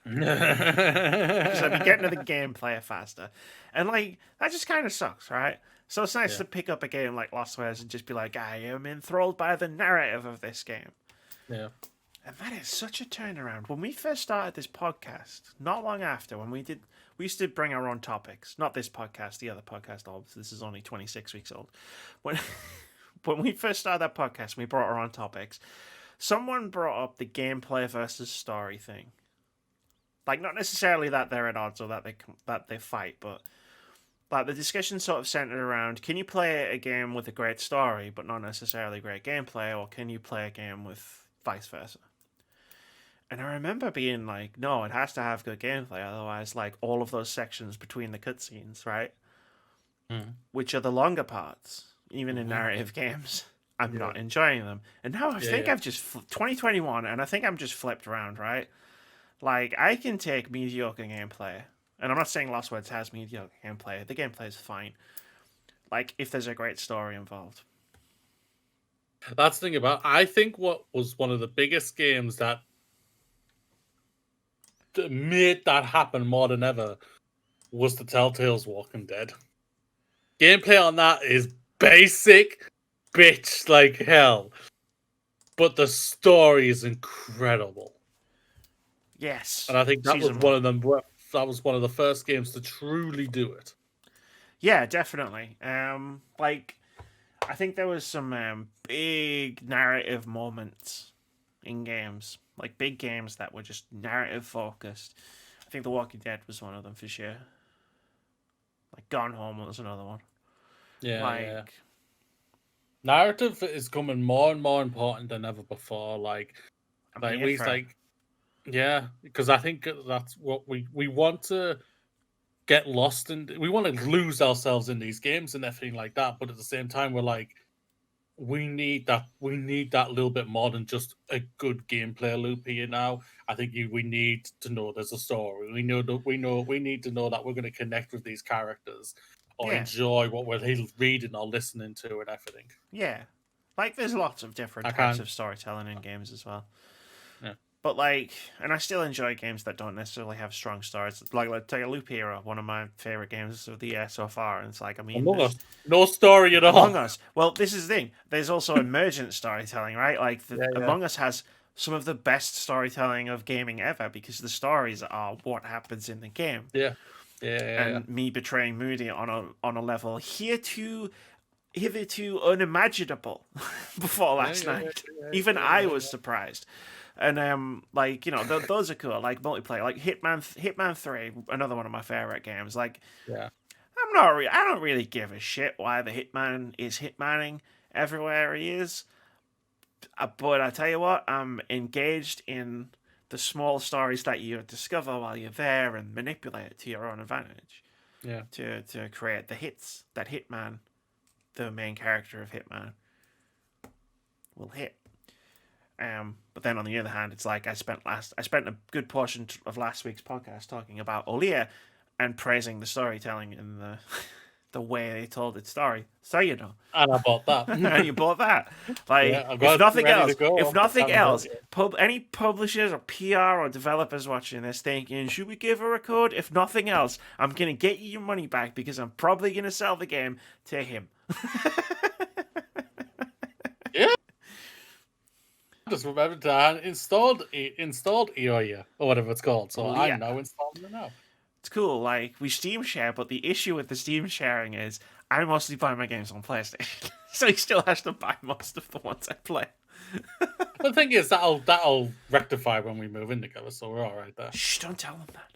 Because I'd be getting to the gameplay faster. And like that just kind of sucks, right? So it's nice to pick up a game like Lost Words and just be like, I am enthralled by the narrative of this game. Yeah. And that is such a turnaround. When we first started this podcast, not long after, we used to bring our own topics. Not this podcast, the other podcast. Obviously, this is only 26 weeks old. When we first started that podcast, we brought our own topics. Someone brought up the gameplay versus story thing. Like, not necessarily that they're at odds or that they fight, but like the discussion sort of centered around: can you play a game with a great story but not necessarily great gameplay, or can you play a game with vice versa? And I remember being like, no, it has to have good gameplay, otherwise, like all of those sections between the cutscenes, right, which are the longer parts, even in narrative games, I'm not enjoying them. And now I think I've just 2021, and I think I'm just flipped around, right? Like, I can take mediocre gameplay, and I'm not saying Lost Words has mediocre gameplay. The gameplay is fine. Like, if there's a great story involved. That's the thing about. I think what was one of the biggest games that made that happen more than ever was the Telltale's Walking Dead. Gameplay on that is basic, bitch like hell, but the story is incredible. Yes, and I think that was one of them. That was one of the first games to truly do it. Yeah, definitely. Like, I think there was some big narrative moments in games, like big games that were just narrative focused. I think The Walking Dead was one of them for sure. Like Gone Home was another one. Yeah, like, narrative is becoming more and more important than ever before. Because I think that's what we want to get lost in. We want to lose ourselves in these games and everything like that. But at the same time, we're like, we need that little bit more than just a good gameplay loop here now. I think we need to know there's a story. We need to know that we're going to connect with these characters or enjoy what we're reading or listening to and everything. Yeah. Like, there's lots of different types of storytelling in games as well. Yeah. But, like, and I still enjoy games that don't necessarily have strong stories. Like take a Loop Hero, one of my favorite games of the year so far. And it's like, I mean, Among Us, no story at all. Among Us. Well, this is the thing. There's also emergent storytelling, right? Like, Among Us has some of the best storytelling of gaming ever because the stories are what happens in the game. Yeah. And me betraying Moody on a level here too hitherto unimaginable before last night. Even I was surprised. And like, you know, those are cool. Like multiplayer, like Hitman 3, another one of my favorite games. Like, Yeah. I don't really give a shit why the Hitman is hitmanning everywhere he is. But I tell you what, I'm engaged in the small stories that you discover while you're there and manipulate it to your own advantage. Yeah. To create the hits that Hitman, the main character of Hitman, will hit. But then on the other hand, it's like I spent a good portion of last week's podcast talking about Olia and praising the storytelling and the way they told its story. So you know, And I bought that. and you bought that. Like, Yeah, I've got it ready to go. if nothing Haven't else, bought it. any publishers or PR or developers watching this thinking, should we give her a code? If nothing else, I'm gonna get you your money back because I'm probably gonna sell the game to him. Yeah. I just remembered that I installed Ioia or whatever it's called, so Olia. I'm now installing it now. It's cool. Like, we Steam share, but the issue with the Steam sharing is I mostly buy my games on PlayStation, so he still has to buy most of the ones I play. The thing is, that'll rectify when we move in together, so we're all right there. Shh! Don't tell him that.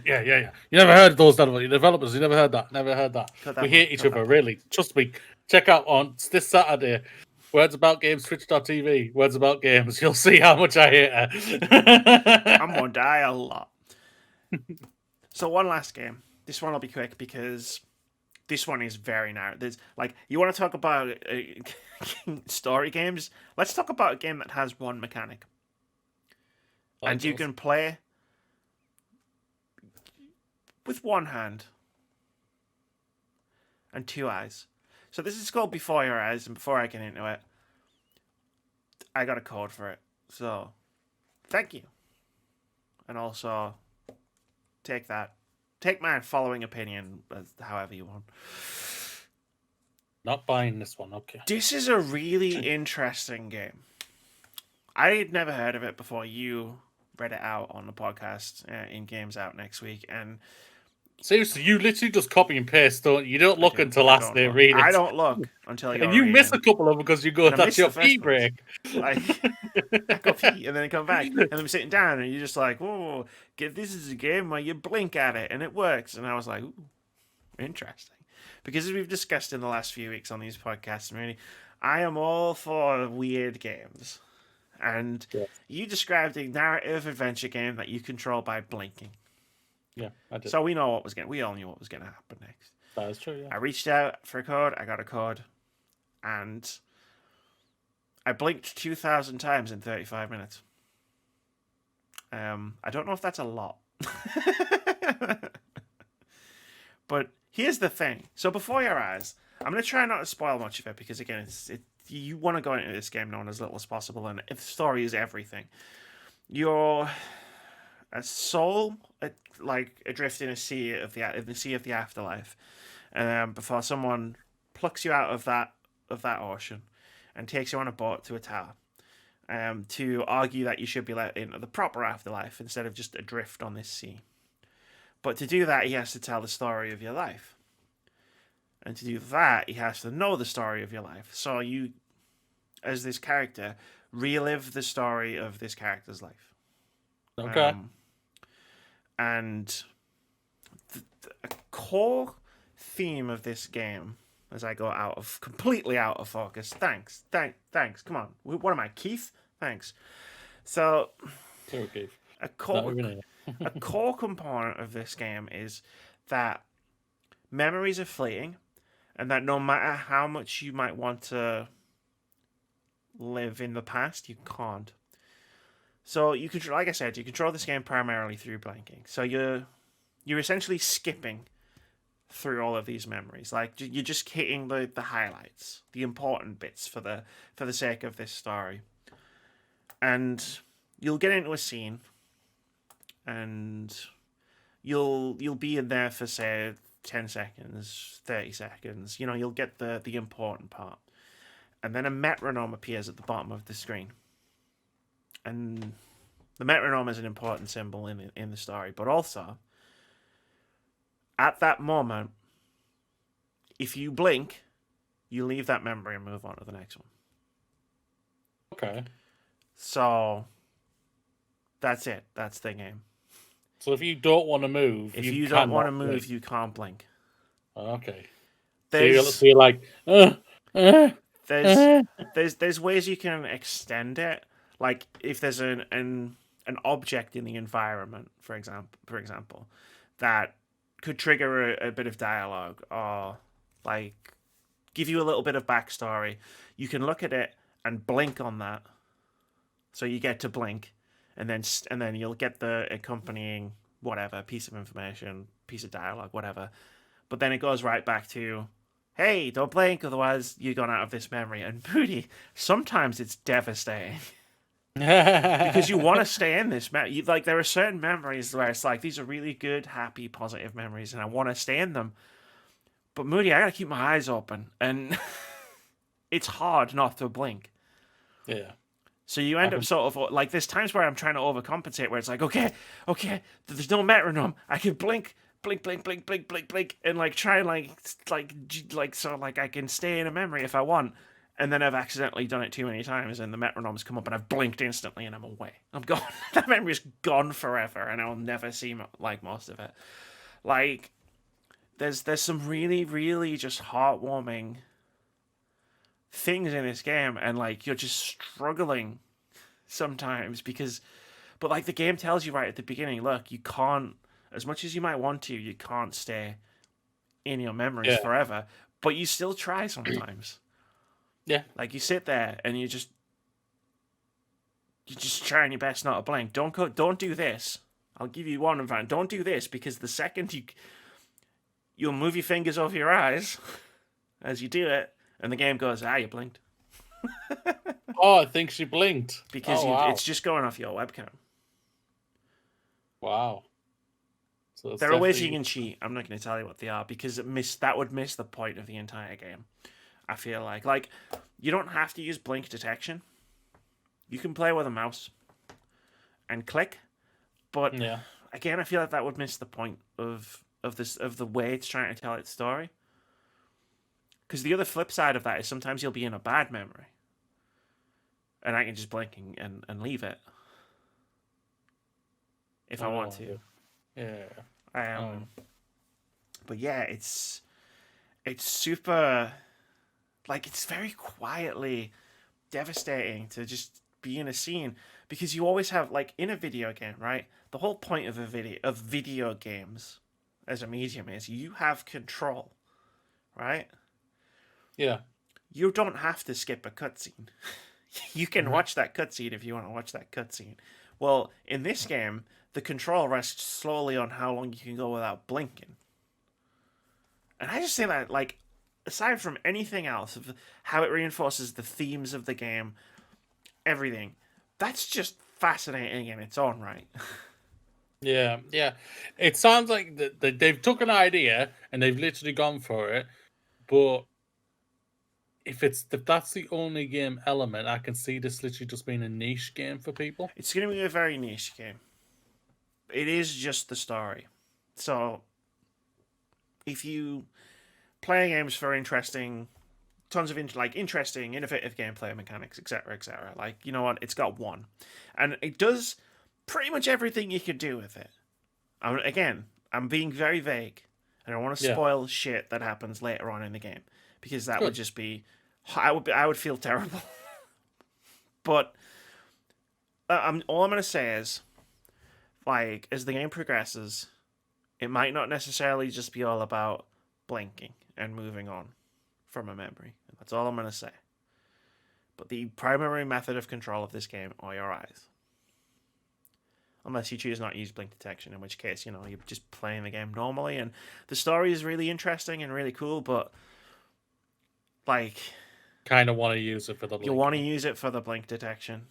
Yeah. You never heard those developers. You never heard that. Never heard that. We hate each other, really. Trust me. Check out on this Saturday. Words About Games, Twitch.tv. Words About Games. You'll see how much I hate her. I'm gonna die a lot. So one last game. This one will be quick because this one is very narrow. There's like, you want to talk about story games? Let's talk about a game that has one mechanic, and you can play with one hand and two eyes. So this is called Before Your Eyes, and before I get into it, I got a code for it. So, thank you. And also, take that. Take my following opinion however you want. Not buying this one, okay. This is a really interesting game. I had never heard of it before you read it out on the podcast in Games Out next week, and seriously, you literally just copy and paste, don't you? You don't look until last day read it. I don't look until you're and you reading. miss a couple of them because you go, that's your pee break. Like, I go pee and then I come back and I'm sitting down and you're just like, whoa, this is a game where you blink at it and it works. And I was like, ooh, interesting. Because as we've discussed in the last few weeks on these podcasts, really, I am all for weird games. And you described a narrative adventure game that you control by blinking. Yeah, I did. So we all knew what was going to happen next. That is true, yeah. I reached out for a code, I got a code, and I blinked 2,000 times in 35 minutes. I don't know if that's a lot. But here's the thing. So Before Your Eyes, I'm going to try not to spoil much of it because, again, you want to go into this game knowing as little as possible, and the story is everything. You're a soul, adrift in a sea of the afterlife, before someone plucks you out of that ocean and takes you on a boat to a tower, to argue that you should be let into the proper afterlife instead of just adrift on this sea. But to do that, he has to tell the story of your life, and to do that, he has to know the story of your life. So you, as this character, relive the story of this character's life. Okay. And a core theme of this game, as I go completely out of focus. Thanks. Come on. What am I, Keith? Thanks. So, Sorry, Keith. a core component of this game is that memories are fleeting, and that no matter how much you might want to live in the past, you can't. So you control, like I said, you control this game primarily through blanking. So you're essentially skipping through all of these memories. Like, you're just hitting the highlights, the important bits for the sake of this story. And you'll get into a scene, and you'll be in there for, say, 10 seconds, 30 seconds. You know, you'll get the important part. And then a metronome appears at the bottom of the screen. And the metronome is an important symbol in the story, but also, at that moment, if you blink, you leave that memory and move on to the next one. Okay. So that's it. That's the game. So if you don't want to move, If you don't cannot want to move, blink. you can't blink. Okay. There's So you're like, there's ways you can extend it. Like if there's an object in the environment, for example, that could trigger a bit of dialogue or like give you a little bit of backstory, you can look at it and blink on that. So you get to blink, and then you'll get the accompanying whatever piece of information, piece of dialogue, whatever. But then it goes right back to, hey, don't blink, otherwise you're gone out of this memory. And booty, sometimes it's devastating because you want to stay in this. Like there are certain memories where it's like these are really good, happy, positive memories, and I want to stay in them. But Moody, I gotta keep my eyes open, and it's hard not to blink. Yeah. So you end up sort of like there's times where I'm trying to overcompensate, where it's like, okay, there's no metronome. I can blink, and like try and like so like I can stay in a memory if I want. And then I've accidentally done it too many times, and the metronomes come up, and I've blinked instantly, and I'm away. I'm gone. That memory's gone forever, and I'll never see like most of it. Like there's some really really just heartwarming things in this game, and like you're just struggling sometimes but like the game tells you right at the beginning, look, you can't, as much as you might want to, you can't stay in your memories forever, but you still try sometimes. Yeah. Like you sit there and you're just trying your best not to blink. Don't do this. I'll give you one advantage. Don't do this, because the second you'll move your fingers over your eyes as you do it, and the game goes, you blinked. Oh, I think she blinked. Because it's just going off your webcam. Wow. So there are ways you can cheat. I'm not going to tell you what they are, because that would miss the point of the entire game. I feel like you don't have to use blink detection. You can play with a mouse and click, but again, I feel like that would miss the point of the way it's trying to tell its story. Because the other flip side of that is sometimes you'll be in a bad memory, and I can just blink and leave it if I want to. Yeah. But yeah, it's super, like, it's very quietly devastating to just be in a scene, because you always have, like, in a video game, right? The whole point of video games as a medium is you have control, right? Yeah. You don't have to skip a cutscene. You can watch that cutscene if you want to watch that cutscene. Well, in this game, the control rests slowly on how long you can go without blinking. And I just say that, like, aside from anything else, of how it reinforces the themes of the game, everything, that's just fascinating in its own right. Yeah. It sounds like they've took an idea and they've literally gone for it, but if that's the only game element, I can see this literally just being a niche game for people. It's going to be a very niche game. It is just the story. So, if you play games for interesting, tons of interesting, innovative gameplay mechanics, etc., like, you know what, it's got one. And it does pretty much everything you could do with it. I'm being very vague. I don't want to spoil shit that happens later on in the game, because that would just be, I would feel terrible. But all I'm going to say is, like, as the game progresses, it might not necessarily just be all about blinking and moving on from a memory. That's all I'm going to say. But the primary method of control of this game are your eyes. Unless you choose not to use blink detection, in which case, you know, you're just playing the game normally, and the story is really interesting and really cool, but, like, kind of want to use it for the blink. You want to use it for the blink detection.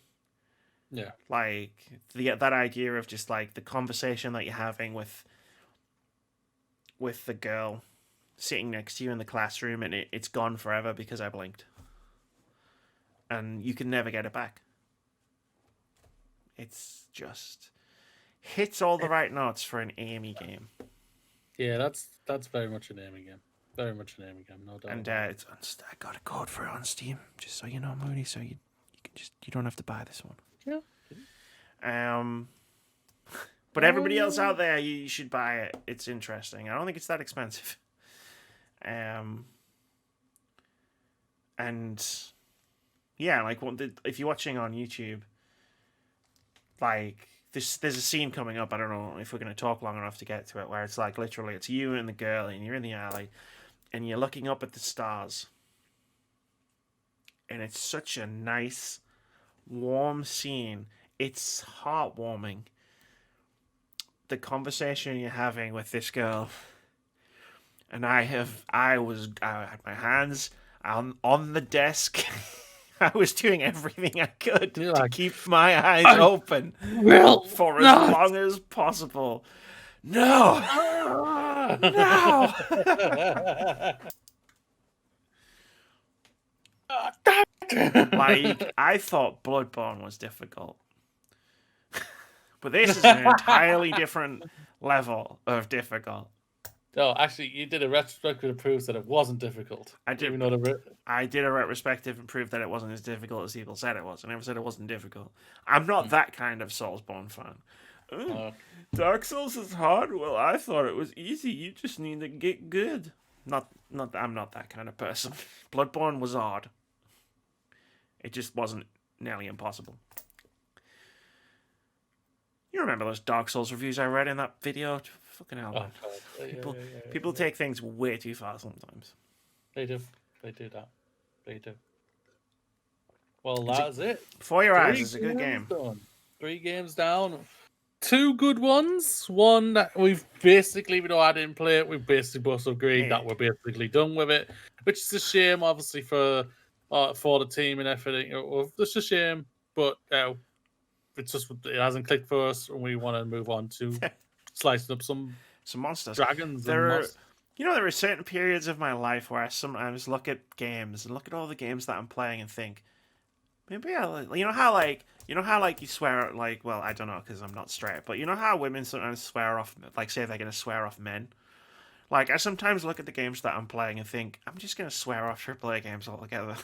Yeah. Like, that idea of just, like, the conversation that you're having with the girl sitting next to you in the classroom, and it's gone forever because I blinked. And you can never get it back. It's just hits all the right notes for an Amy game. Yeah, that's very much an Amy game. Very much a naming game, no doubt. And it's I got a code for it on Steam, just so you know, Moody. So you don't have to buy this one. Yeah. But everybody else out there, you should buy it. It's interesting. I don't think it's that expensive. And yeah, like if you're watching on YouTube, like there's a scene coming up. I don't know if we're going to talk long enough to get to it, where it's like literally it's you and the girl, and you're in the alley, and you're looking up at the stars, and it's such a nice, warm scene. It's heartwarming. The conversation you're having with this girl, and I had my hands on the desk. I was doing everything I could to keep my eyes open for as long as possible. No! No! Like, I thought Bloodborne was difficult. But this is an entirely different level of difficult. No, actually, you did a retrospective to prove that it wasn't difficult. I did a retrospective and prove that it wasn't as difficult as people said it was. I never said it wasn't difficult. I'm not that kind of Soulsborne fan. Dark Souls is hard. Well, I thought it was easy. You just need to get good. I'm not that kind of person. Bloodborne was hard. It just wasn't nearly impossible. You remember those Dark Souls reviews I read in that video? Fucking hell, man. People take things way too far sometimes. They do. They do that. They do. Well, that's it. Before Your Eyes is a good game. 3 games down. 2 good ones. One that we've basically, even though I didn't play it, we've basically both agreed that we're basically done with it, which is a shame, obviously, for the team and everything. It's a shame, but it hasn't clicked for us, and we want to move on to slicing up some monsters, dragons. There are certain periods of my life where I sometimes look at games and look at all the games that I'm playing and think, maybe you know how you swear, like, well, I don't know because I'm not straight, but you know how women sometimes swear off, like, say they're going to swear off men. Like, I sometimes look at the games that I'm playing and think, I'm just going to swear off AAA games altogether.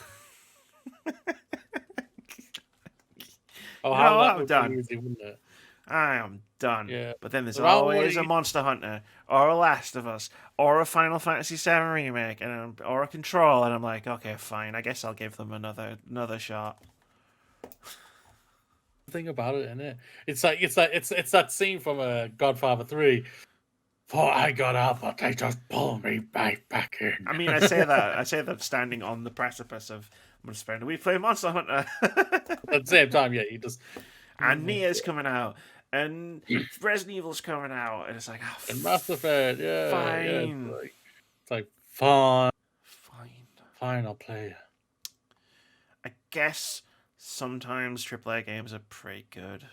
I'm done. Easy, wouldn't it? I am done. Yeah. But then there's always a Monster Hunter, or a Last of Us, or a Final Fantasy VII Remake, or a Control, and I'm like, okay, fine. I guess I'll give them another shot. The thing about it, isn't it? It's that scene from Godfather 3. For I got out, but they just pulled me back in. I mean, I say that standing on the precipice of I'm gonna spend a week playing Monster Hunter. At the same time, yeah, you just and Nia's coming out, and Resident Evil's coming out, and it's like, and Mass Effect, yeah, fine. Yeah, it's like fine, I'll play it. I guess sometimes AAA games are pretty good.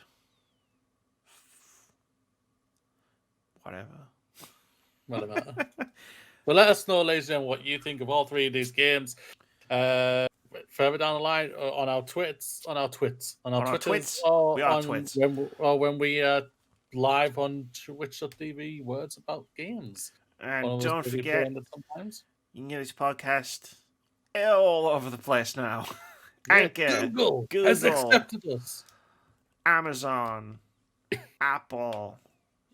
Whatever. Well, let us know, ladies and gentlemen, what you think of all 3 of these games. Further down the line, on our Twitters, or when we live on Twitch.tv, words about games. And don't forget, you can get this podcast all over the place now. Anchor, Google has accepted us. Amazon, Apple,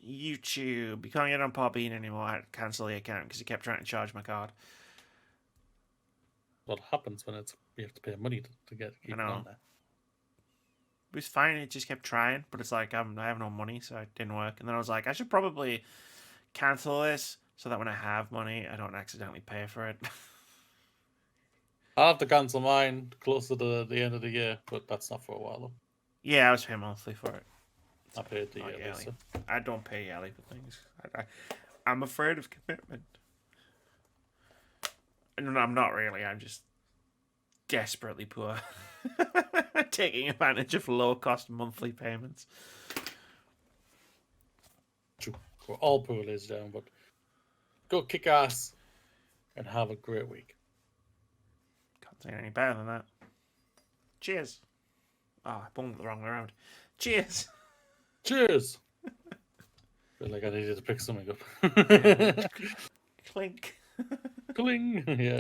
YouTube. You can't get on Podbean anymore. I had to cancel the account because he kept trying to charge my card. What happens when you have to pay money to keep it on there? It was fine. It just kept trying, but it's like I have no money, so it didn't work. And then I was like, I should probably cancel this so that when I have money, I don't accidentally pay for it. I'll have to cancel mine closer to the end of the year, but that's not for a while though. Yeah, I was paying monthly for it. I paid the yearly. So. I don't pay yearly for things. I'm afraid of commitment. And I'm not really. I'm just desperately poor. Taking advantage of low-cost monthly payments. True. We're all poor, ladies and gentlemen, but go kick ass and have a great week. Can't say any better than that. Cheers. Oh, I bunged it the wrong way around. Cheers. Cheers. Feel like I needed to pick something up. Clink. Cling. Yeah.